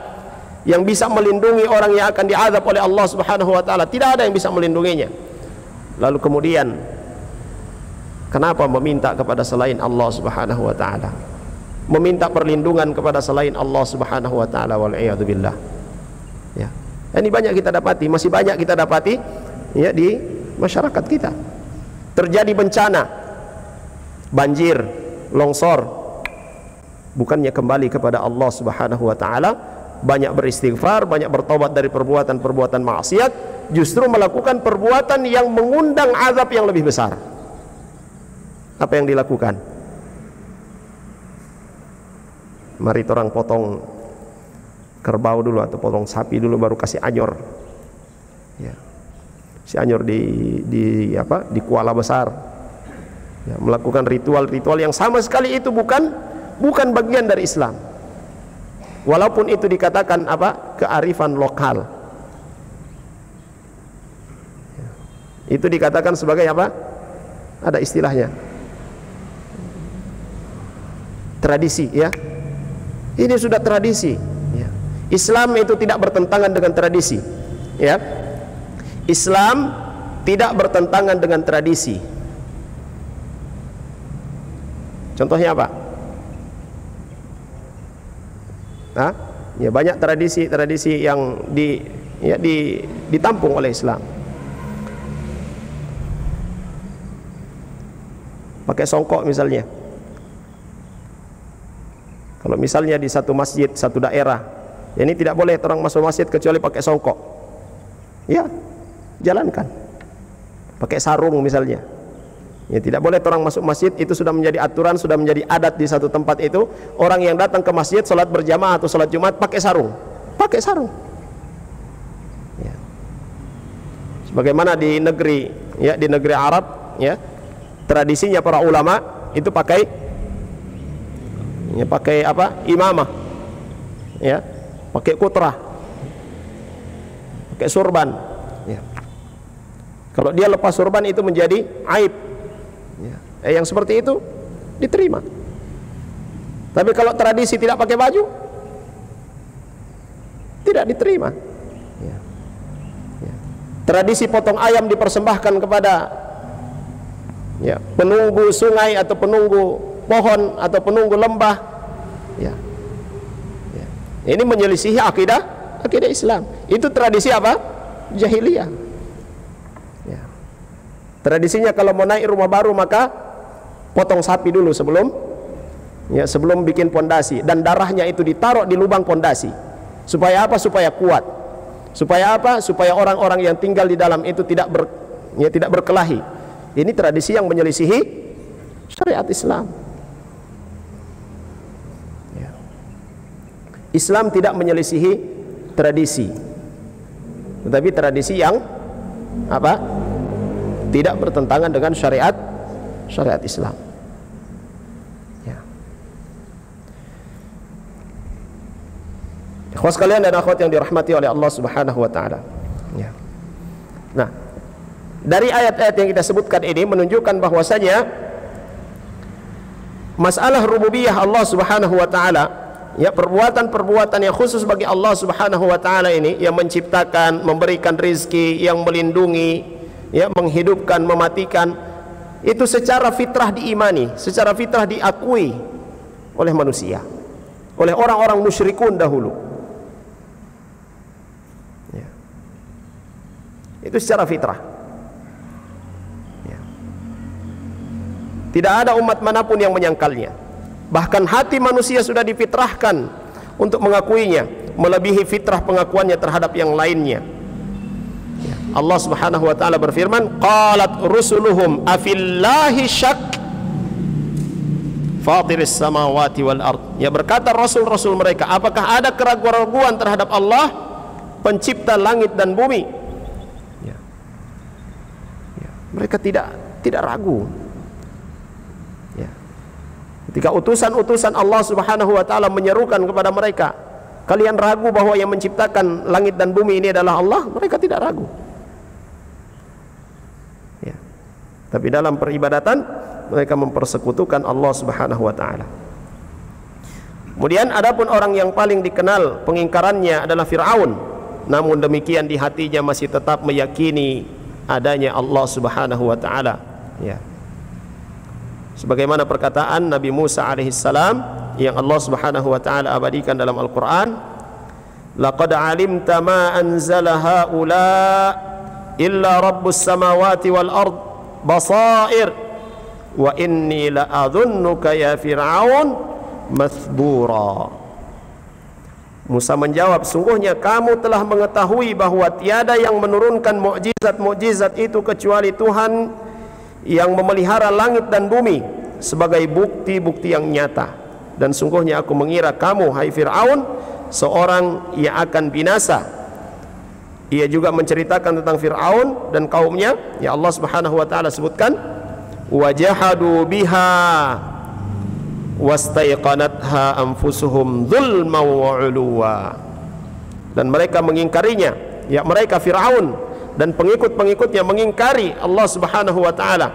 yang bisa melindungi orang yang akan diazab oleh Allah Subhanahu wa taala, tidak ada yang bisa melindunginya. Lalu kemudian kenapa meminta kepada selain Allah Subhanahu wa taala? Meminta perlindungan kepada selain Allah Subhanahu wa taala, wal iyadu billah. Ya. Ini banyak kita dapati, masih banyak kita dapati, ya, di masyarakat kita. Terjadi bencana, banjir, longsor, bukannya kembali kepada Allah Subhanahu wa taala, banyak beristighfar, banyak bertobat dari perbuatan-perbuatan maksiat, justru melakukan perbuatan yang mengundang azab yang lebih besar. Apa yang dilakukan? Mari orang potong kerbau dulu atau potong sapi dulu, baru kasih anyor, ya. Si anyor di kuala besar, ya, melakukan ritual-ritual yang sama sekali itu bukan bagian dari Islam, walaupun itu dikatakan kearifan lokal, ya. Itu dikatakan sebagai apa? Ada istilahnya, tradisi, ya. Ini sudah tradisi, ya. Islam itu tidak bertentangan dengan tradisi, ya. Islam tidak bertentangan dengan tradisi. Contohnya apa? Ya, banyak tradisi yang ditampung oleh Islam. Pakai songkok misalnya. Kalau misalnya di satu masjid, satu daerah, ya, ini tidak boleh orang masuk masjid kecuali pakai songkok, ya, jalankan. Pakai sarung misalnya, ya, tidak boleh orang masuk masjid, itu sudah menjadi aturan, sudah menjadi adat di satu tempat itu. Orang yang datang ke masjid salat berjamaah atau salat Jumat pakai sarung, ya. Sebagaimana di negeri Arab, ya, tradisinya para ulama itu pakai imamah, ya, pakai kutrah, pakai surban, ya. Kalau dia lepas surban itu menjadi aib, ya. Yang seperti itu diterima. Tapi kalau tradisi tidak pakai baju, tidak diterima, ya. Ya. Tradisi potong ayam dipersembahkan kepada, ya, penunggu sungai atau penunggu pohon atau penunggu lembah, ya. Ya. Ini menyelisihi akidah Islam. Itu tradisi apa? Jahiliyah. Tradisinya kalau mau naik rumah baru maka potong sapi dulu sebelum bikin pondasi, dan darahnya itu ditaruh di lubang pondasi. Supaya apa? Supaya kuat. Supaya apa? Supaya orang-orang yang tinggal di dalam itu tidak berkelahi. Ini tradisi yang menyelisihi syariat Islam. Ya. Islam tidak menyelisihi tradisi, tetapi tradisi yang apa? Tidak bertentangan dengan syariat Islam. Ya. Ikhwas sekalian dan akhwat yang dirahmati oleh Allah Subhanahu wa taala. Ya. Nah, dari ayat-ayat yang kita sebutkan ini menunjukkan bahwasanya masalah rububiyah Allah Subhanahu wa taala, ya, perbuatan-perbuatan yang khusus bagi Allah Subhanahu wa taala ini, yang menciptakan, memberikan rizki, yang melindungi, ya, menghidupkan, mematikan, itu secara fitrah diimani, secara fitrah diakui oleh manusia, oleh orang-orang musyrikun dahulu. Ya. Itu secara fitrah. Ya. Tidak ada umat manapun yang menyangkalnya. Bahkan hati manusia sudah difitrahkan untuk mengakuinya, melebihi fitrah pengakuannya terhadap yang lainnya. Allah Subhanahu wa taala berfirman, qalat rusuluhum afillahi syak fatiris samawati wal ard. Ya, berkata rasul-rasul mereka, apakah ada keraguan-keraguan terhadap Allah, pencipta langit dan bumi? Ya. Ya. Mereka tidak ragu. Ya. Ketika utusan-utusan Allah Subhanahu wa taala menyerukan kepada mereka, kalian ragu bahwa yang menciptakan langit dan bumi ini adalah Allah? Mereka tidak ragu. Tapi dalam peribadatan mereka mempersekutukan Allah Subhanahu wa taala. Kemudian adapun orang yang paling dikenal pengingkarannya adalah Fir'aun. Namun demikian di hatinya masih tetap meyakini adanya Allah Subhanahu wa taala. Ya. Sebagaimana perkataan Nabi Musa alaihissalam yang Allah Subhanahu wa taala abadikan dalam Al-Qur'an, laqad alimta ma anzala haula illa rabbus samawati wal ard basair wa inni la'adhunnuka ya Fir'aun mathbura. Musa menjawab, sungguhnya kamu telah mengetahui bahwa tiada yang menurunkan mukjizat-mukjizat itu kecuali Tuhan yang memelihara langit dan bumi sebagai bukti-bukti yang nyata. Dan sungguhnya aku mengira kamu, hai Fir'aun, seorang yang akan binasa. Ia juga menceritakan tentang Fir'aun dan kaumnya, ya Allah Subhanahu wa taala sebutkan, wajahadu biha wastaiqanatha anfusuhum dzulman wa 'uluwa. Dan mereka mengingkarinya, ya mereka Fir'aun dan pengikut-pengikutnya mengingkari Allah Subhanahu wa taala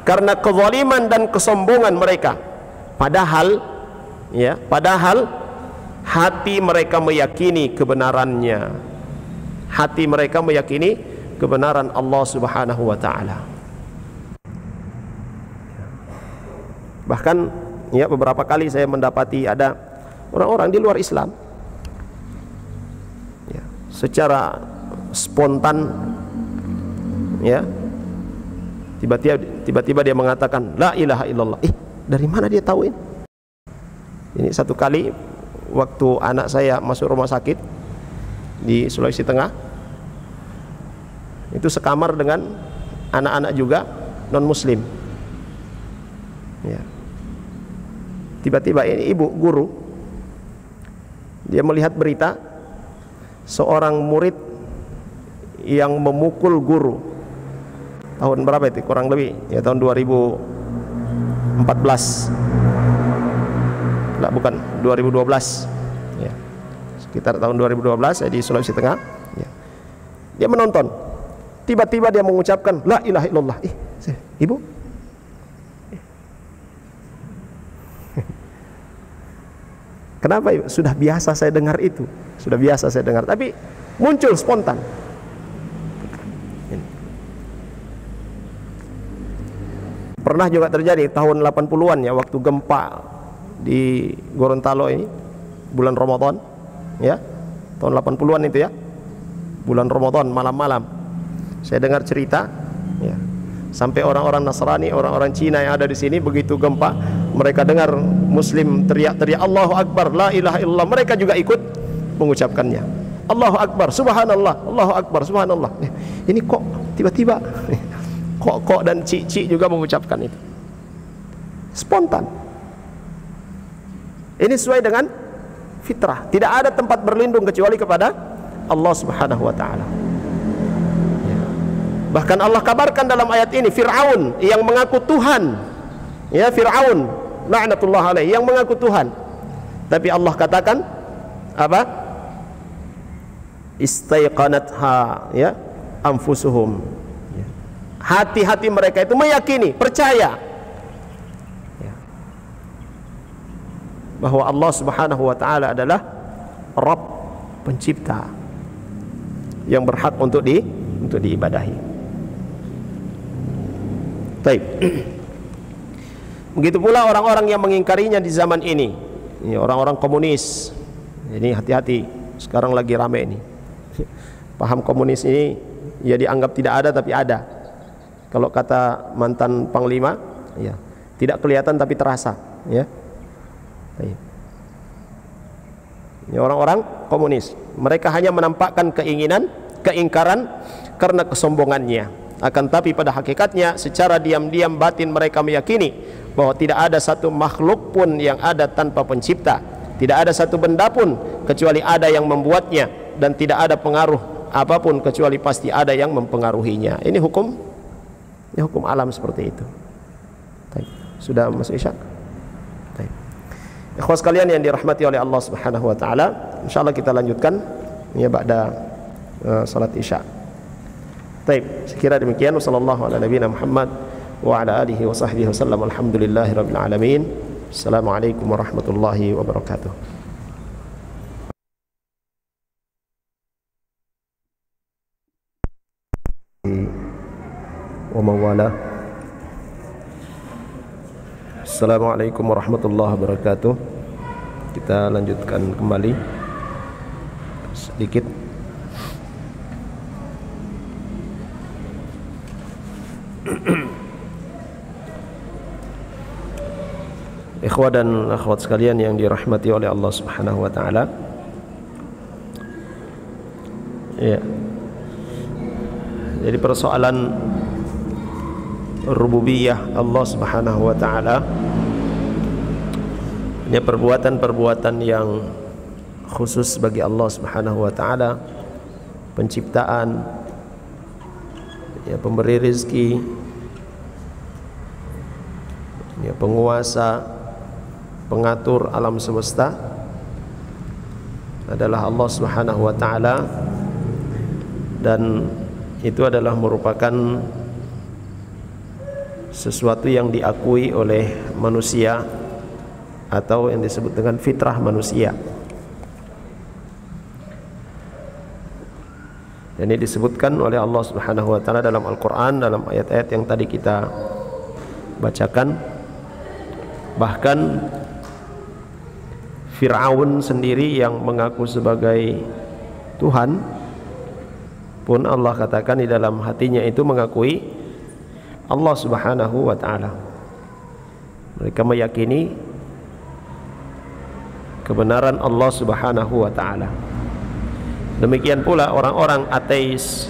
karena kezaliman dan kesombongan mereka. Padahal hati mereka meyakini kebenarannya. Hati mereka meyakini kebenaran Allah Subhanahu wa taala. Bahkan ya beberapa kali saya mendapati ada orang-orang di luar Islam, ya, secara spontan, ya, tiba-tiba dia mengatakan la ilaha illallah. Dari mana dia tahu ini? Ini satu kali waktu anak saya masuk rumah sakit di Sulawesi Tengah, itu sekamar dengan anak-anak juga non muslim, ya. Tiba-tiba ini ibu guru, dia melihat berita seorang murid yang memukul guru. Tahun berapa itu? Kurang lebih ya tahun 2014. Lah bukan, 2012. Ya. Sekitar tahun 2012 saya di Sulawesi Tengah, ya. Dia menonton. Tiba-tiba dia mengucapkan la ilaha illallah. Ibu, kenapa ibu? Sudah biasa saya dengar itu, sudah biasa saya dengar, tapi muncul spontan. Pernah juga terjadi tahun 80-an ya, waktu gempa di Gorontalo ini bulan Ramadan, ya, tahun 80-an itu ya, bulan Ramadan malam-malam saya dengar cerita, ya, sampai orang-orang Nasrani, orang-orang Cina yang ada di sini begitu gempa mereka dengar Muslim teriak-teriak Allahu Akbar, la ilaha illallah, mereka juga ikut mengucapkannya. Allahu Akbar, Subhanallah, Allahu Akbar, Subhanallah. Ini kok tiba-tiba kok dan cik juga mengucapkan itu. Spontan. Ini sesuai dengan fitrah. Tidak ada tempat berlindung kecuali kepada Allah Subhanahu wa taala. Bahkan Allah kabarkan dalam ayat ini Fir'aun yang mengaku Tuhan. Ya, Fir'aun laknatullah alaih yang mengaku Tuhan. Tapi Allah katakan apa? Istaiqanatha ya anfusuhum. Hati-hati mereka itu meyakini, percaya bahwa Allah Subhanahu wa taala adalah Rabb, pencipta yang berhak untuk diibadahi. Baik. Begitu pula orang-orang yang mengingkarinya di zaman ini. Ini orang-orang komunis. Ini hati-hati, sekarang lagi rame ini. Paham komunis ini ya dianggap tidak ada tapi ada. Kalau kata mantan panglima, ya, tidak kelihatan tapi terasa, ya. Ini orang-orang komunis. Mereka hanya menampakkan keinginan, keingkaran karena kesombongannya. Akan tapi pada hakikatnya secara diam-diam batin mereka meyakini bahwa tidak ada satu makhluk pun yang ada tanpa pencipta. Tidak ada satu benda pun kecuali ada yang membuatnya, dan tidak ada pengaruh apapun kecuali pasti ada yang mempengaruhinya. Ini hukum alam seperti itu. Sudah masuk Isya? Ikhwas sekalian yang dirahmati oleh Allah Subhanahu wa taala, insyaallah kita lanjutkan ya ba'da salat Isya. Baik, sekira demikian. Wassallallahu ala nabiyina Muhammad wa ala alihi wa sahbihi wasallam. Alhamdulillahirabbil alamin. Assalamualaikum warahmatullahi wabarakatuh. Wa mawala. Assalamualaikum warahmatullahi wabarakatuh. Kita lanjutkan kembali sedikit. Ikhwah dan akhwat sekalian yang dirahmati oleh Allah Subhanahu wa taala. Ya. Jadi persoalan rububiyah Allah Subhanahu wa taala, ini perbuatan-perbuatan yang khusus bagi Allah Subhanahu wa taala, penciptaan, ya, pemberi rizki, ya, penguasa, pengatur alam semesta adalah Allah Subhanahu wa taala, dan itu adalah merupakan sesuatu yang diakui oleh manusia atau yang disebut dengan fitrah manusia. Ini disebutkan oleh Allah Subhanahu wa taala dalam Al-Qur'an, dalam ayat-ayat yang tadi kita bacakan. Bahkan Fir'aun sendiri yang mengaku sebagai Tuhan pun Allah katakan di dalam hatinya itu mengakui Allah Subhanahu wa ta'ala. Mereka meyakini kebenaran Allah Subhanahu wa ta'ala. Demikian pula orang-orang ateis,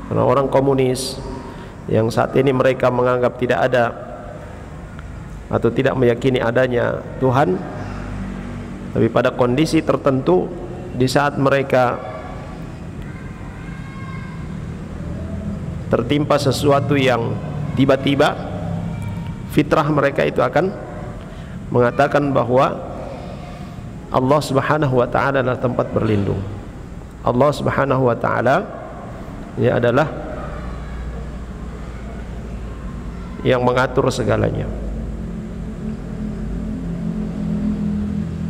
orang-orang komunis yang saat ini mereka menganggap tidak ada atau tidak meyakini adanya Tuhan. Tapi pada kondisi tertentu, di saat mereka tertimpa sesuatu yang tiba-tiba, fitrah mereka itu akan mengatakan bahwa Allah Subhanahu wa ta'ala adalah tempat berlindung. Allah Subhanahu wa ta'ala ya adalah yang mengatur segalanya.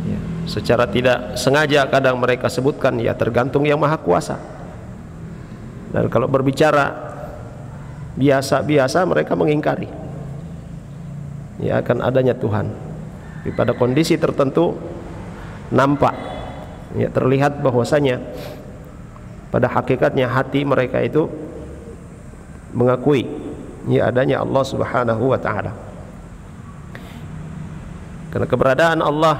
Ya, secara tidak sengaja kadang mereka sebutkan ya tergantung yang maha kuasa. Dan kalau berbicara biasa-biasa mereka mengingkari ya akan adanya Tuhan. Tapi pada kondisi tertentu nampak ya terlihat bahwasanya pada hakikatnya hati mereka itu mengakui ya adanya Allah Subhanahu wa ta'ala. Karena keberadaan Allah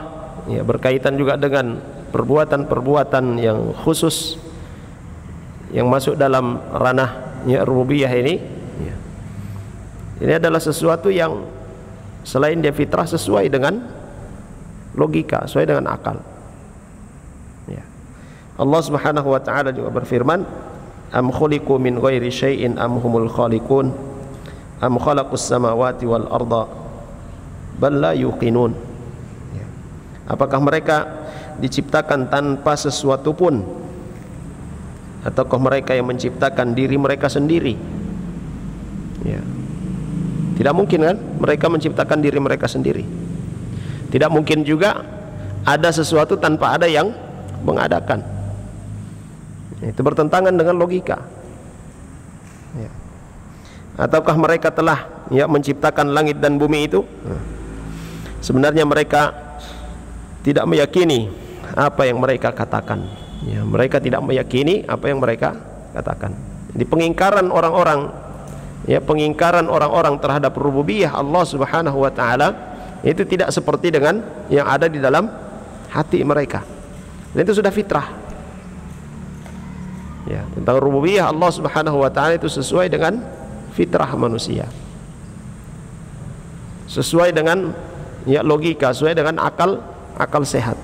ya berkaitan juga dengan perbuatan-perbuatan yang khusus yang masuk dalam ranah rububiyah ini, ini adalah sesuatu yang selain dia fitrah, sesuai dengan logika, sesuai dengan akal. Allah Subhanahu wa taala juga berfirman, am khuliqu min ghairi syai'in am humul khaliqun am khalaqus samawati wal arda bal la yuqinun. Apakah mereka diciptakan tanpa sesuatu pun, ataukah mereka yang menciptakan diri mereka sendiri? Tidak mungkin kan mereka menciptakan diri mereka sendiri. Tidak mungkin juga ada sesuatu tanpa ada yang mengadakan. Itu bertentangan dengan logika. Ataukah mereka telah menciptakan langit dan bumi itu? Sebenarnya mereka tidak meyakini apa yang mereka katakan. Mereka tidak meyakini apa yang mereka katakan. Jadi pengingkaran orang-orang, pengingkaran orang-orang terhadap rububiyah Allah Subhanahu wa taala itu tidak seperti dengan yang ada di dalam hati mereka. Dan itu sudah fitrah. Tentang rububiyah Allah Subhanahu wa taala itu sesuai dengan fitrah manusia, sesuai dengan logika, sesuai dengan akal sehat.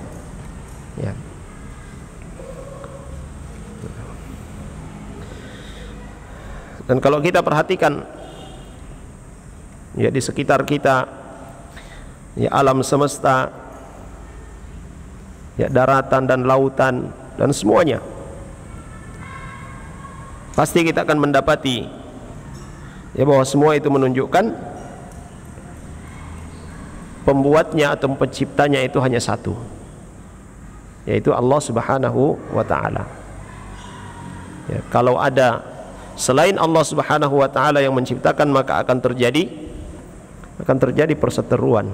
Dan kalau kita perhatikan di sekitar kita, alam semesta, daratan dan lautan dan semuanya, pasti kita akan mendapati bahwa semua itu menunjukkan pembuatnya atau penciptanya itu hanya satu, yaitu Allah Subhanahu wa taala. Kalau ada selain Allah Subhanahu wa taala yang menciptakan, maka akan terjadi perseteruan,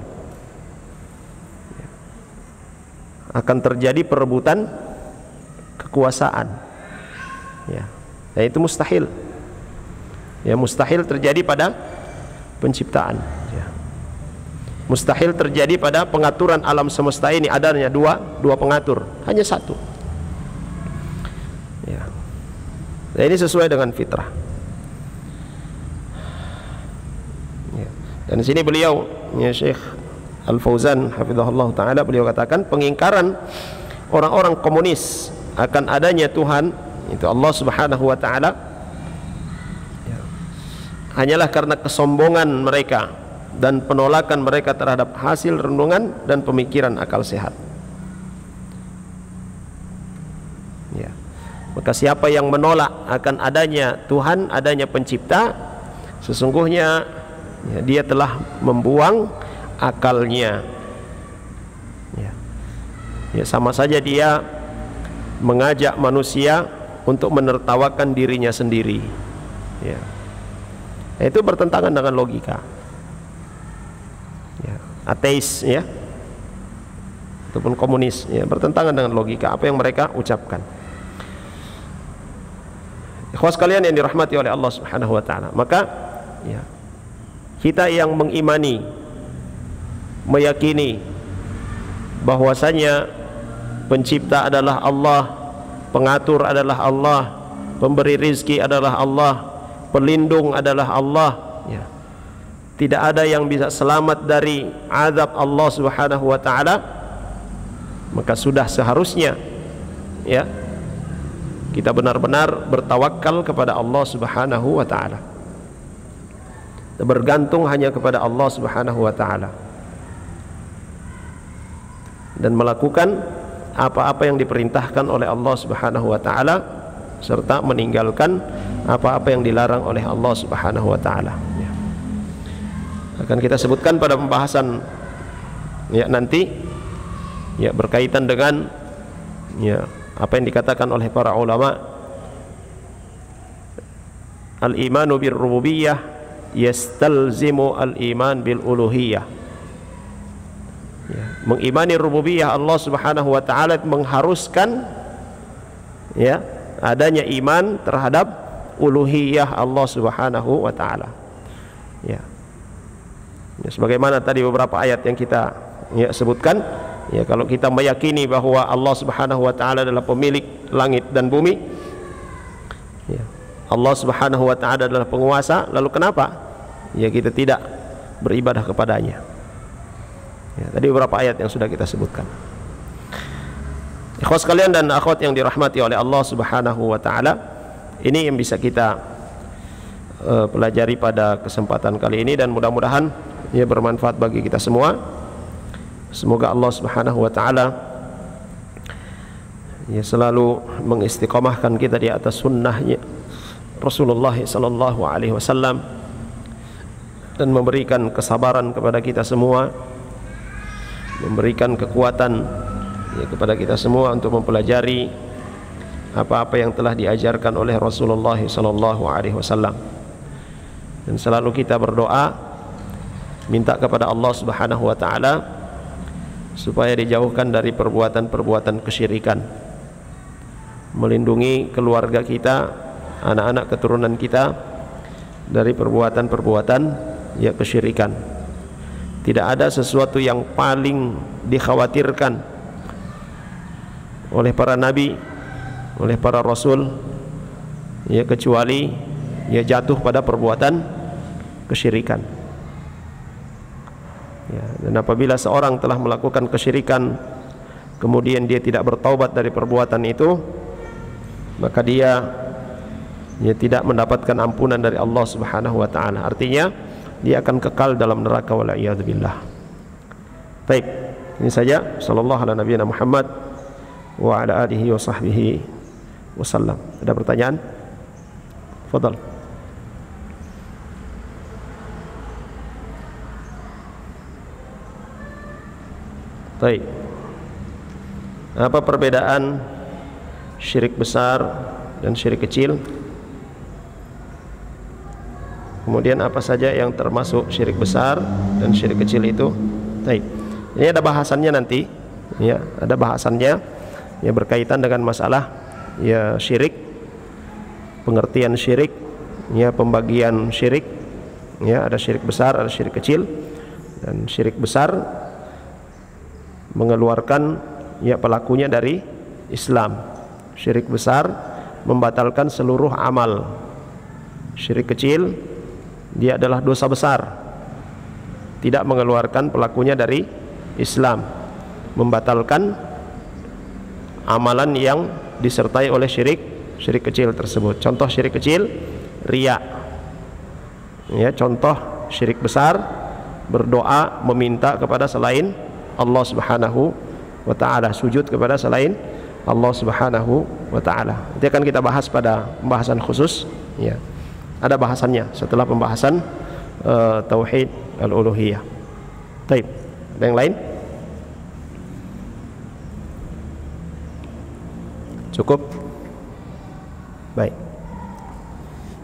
akan terjadi perebutan kekuasaan. Dan itu mustahil. Mustahil terjadi pada penciptaan. Mustahil terjadi pada pengaturan alam semesta ini. Adanya dua pengatur, hanya satu. Dan ini sesuai dengan fitrah. Dan di sini beliau, Syekh Al-Fauzan hafizahullah taala, beliau katakan pengingkaran orang-orang komunis akan adanya Tuhan, itu Allah Subhanahu wa taala, hanyalah karena kesombongan mereka dan penolakan mereka terhadap hasil renungan dan pemikiran akal sehat. Maka siapa yang menolak akan adanya Tuhan, adanya pencipta, sesungguhnya dia telah membuang akalnya. Sama saja dia mengajak manusia untuk menertawakan dirinya sendiri. Itu bertentangan dengan logika. Ateis ataupun komunis, bertentangan dengan logika apa yang mereka ucapkan. Ikhwas sekalian yang dirahmati oleh Allah Subhanahu wa taala, maka kita yang mengimani, meyakini bahwasanya pencipta adalah Allah, pengatur adalah Allah, pemberi rizki adalah Allah, pelindung adalah Allah, tidak ada yang bisa selamat dari azab Allah Subhanahu wa taala, maka sudah seharusnya kita benar-benar bertawakal kepada Allah Subhanahu wa taala, bergantung hanya kepada Allah Subhanahu wa taala, dan melakukan apa-apa yang diperintahkan oleh Allah Subhanahu wa taala, serta meninggalkan apa-apa yang dilarang oleh Allah Subhanahu wa taala. Akan kita sebutkan pada pembahasan nanti berkaitan dengan apa yang dikatakan oleh para ulama, al-imanu bir rububiyah yastalzimu al-iman bil uluhiyah. Mengimani rububiyah Allah Subhanahu wa taala mengharuskan adanya iman terhadap uluhiyah Allah Subhanahu wa taala. Sebagaimana tadi beberapa ayat yang kita sebutkan, Ya, kalau kita meyakini bahwa Allah Subhanahu wa taala adalah pemilik langit dan bumi, ya, Allah Subhanahu wa taala adalah penguasa, lalu kenapa ya kita tidak beribadah kepadanya? Ya, tadi beberapa ayat yang sudah kita sebutkan. Ikhwas sekalian dan akhwat yang dirahmati oleh Allah Subhanahu wa taala, ini yang bisa kita pelajari pada kesempatan kali ini, dan mudah-mudahan ia bermanfaat bagi kita semua. Semoga Allah Subhanahu wa taala ya selalu mengistiqomahkan kita di atas sunnahnya Rasulullah sallallahu alaihi wasallam, dan memberikan kesabaran kepada kita semua, memberikan kekuatan ya kepada kita semua untuk mempelajari apa-apa yang telah diajarkan oleh Rasulullah sallallahu alaihi wasallam. Dan selalu kita berdoa minta kepada Allah Subhanahu wa taala supaya dijauhkan dari perbuatan-perbuatan kesyirikan, melindungi keluarga kita, anak-anak keturunan kita dari perbuatan-perbuatan ya kesyirikan. Tidak ada sesuatu yang paling dikhawatirkan oleh para nabi, oleh para rasul ya, kecuali ya jatuh pada perbuatan kesyirikan. Ya, dan apabila seorang telah melakukan kesyirikan kemudian dia tidak bertaubat dari perbuatan itu, maka dia ya tidak mendapatkan ampunan dari Allah Subhanahu wa taala. Artinya dia akan kekal dalam neraka, wal iyadzubillah. Baik, ini saja. Sallallahu ala nabiyina Muhammad wa ala alihi wa sahbihi wasallam. Ada pertanyaan? Fadhal. Baik. Apa perbedaan syirik besar dan syirik kecil? Kemudian apa saja yang termasuk syirik besar dan syirik kecil itu? Baik. Ini ada bahasannya nanti, ya, ada bahasannya yang berkaitan dengan masalah ya syirik, pengertian syirik, ya pembagian syirik, ya ada syirik besar, ada syirik kecil. Dan syirik besar mengeluarkan ya pelakunya dari Islam. Syirik besar membatalkan seluruh amal. Syirik kecil dia adalah dosa besar, tidak mengeluarkan pelakunya dari Islam, membatalkan amalan yang disertai oleh syirik kecil tersebut. Contoh syirik kecil, riya. Ya, contoh syirik besar, berdoa meminta kepada selain Allah Subhanahu wa taala, sujud kepada selain Allah Subhanahu wa taala. Nanti akan kita bahas pada pembahasan khusus, ya. Ada bahasannya setelah pembahasan tauhid al-uluhiyah. Baik, ada yang lain? Cukup? Baik.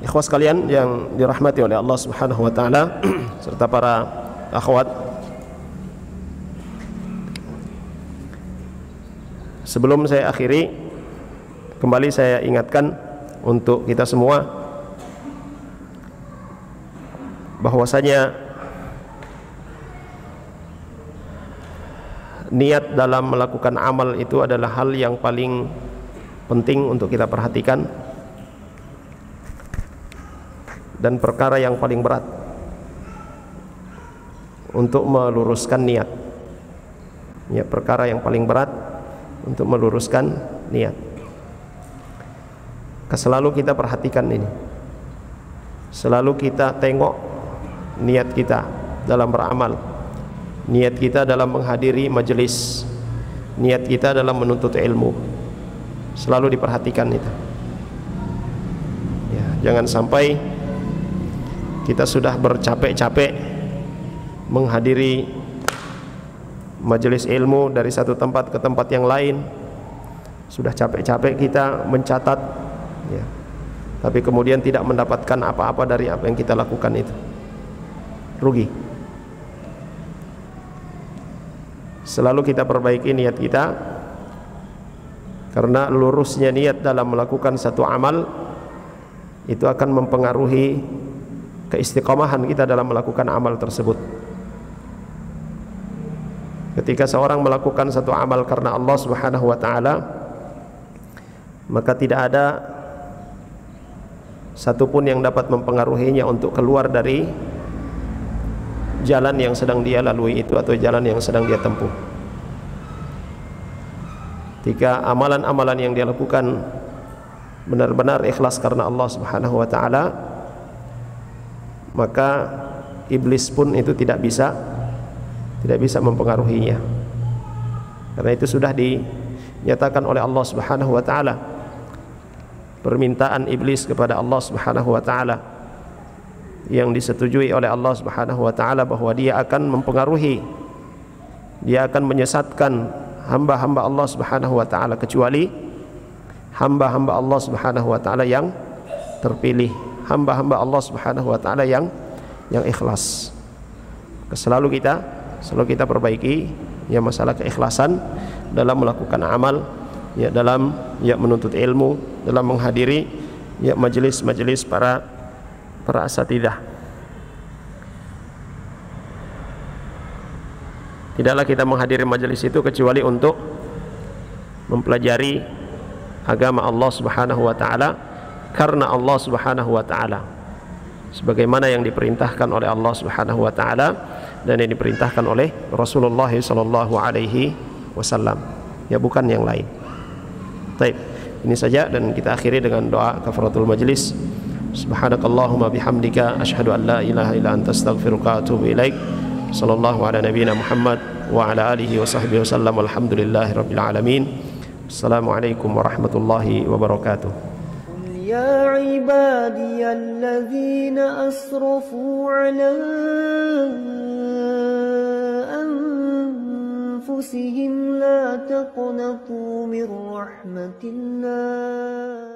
Ikhwas sekalian yang dirahmati oleh Allah Subhanahu wa taala serta para akhwat, sebelum saya akhiri, kembali saya ingatkan untuk kita semua bahwasanya niat dalam melakukan amal itu adalah hal yang paling penting untuk kita perhatikan, dan perkara yang paling berat untuk meluruskan niat. Ya, perkara yang paling berat untuk meluruskan niat. Selalu kita perhatikan ini, selalu kita tengok niat kita dalam beramal, niat kita dalam menghadiri majelis, niat kita dalam menuntut ilmu. Selalu diperhatikan itu, ya, jangan sampai kita sudah bercapek-capek menghadiri majelis ilmu dari satu tempat ke tempat yang lain, sudah capek-capek kita mencatat, ya, tapi kemudian tidak mendapatkan apa-apa dari apa yang kita lakukan itu, rugi. Selalu kita perbaiki niat kita, karena lurusnya niat dalam melakukan satu amal itu akan mempengaruhi keistiqomahan kita dalam melakukan amal tersebut. Ketika seorang melakukan satu amal karena Allah Subhanahu wa taala, maka tidak ada satupun yang dapat mempengaruhinya untuk keluar dari jalan yang sedang dia lalui itu atau jalan yang sedang dia tempuh. Ketika amalan-amalan yang dia lakukan benar-benar ikhlas karena Allah Subhanahu wa taala, maka iblis pun itu tidak bisa mempengaruhinya. Karena itu sudah dinyatakan oleh Allah Subhanahu wa taala. Permintaan iblis kepada Allah Subhanahu wa taala yang disetujui oleh Allah Subhanahu wa taala bahwa dia akan mempengaruhi, dia akan menyesatkan hamba-hamba Allah Subhanahu wa taala kecuali hamba-hamba Allah Subhanahu wa taala yang terpilih, hamba-hamba Allah Subhanahu wa taala yang ikhlas. Selalu kita perbaiki ya masalah keikhlasan dalam melakukan amal, ya dalam menuntut ilmu, dalam menghadiri ya majelis-majelis para asatidzah. Tidaklah kita menghadiri majelis itu kecuali untuk mempelajari agama Allah Subhanahu wa taala karena Allah Subhanahu wa taala, sebagaimana yang diperintahkan oleh Allah Subhanahu wa taala dan yang diperintahkan oleh Rasulullah sallallahu alaihi wasallam, ya bukan yang lain. Baik, ini saja dan kita akhiri dengan doa kafaratul majlis. Subhanakallahumma bihamdika asyhadu an la ilaha illa anta astaghfiruka wa atubu ilaik. Sallallahu ala nabiyyina Muhammad wa ala alihi wa sahbihi wasallam. Alhamdulillahi rabbil alamin. Assalamualaikum warahmatullahi wabarakatuh. يا عبادي الذين أسرفوا على أنفسهم لا تقنطوا من رحمة الله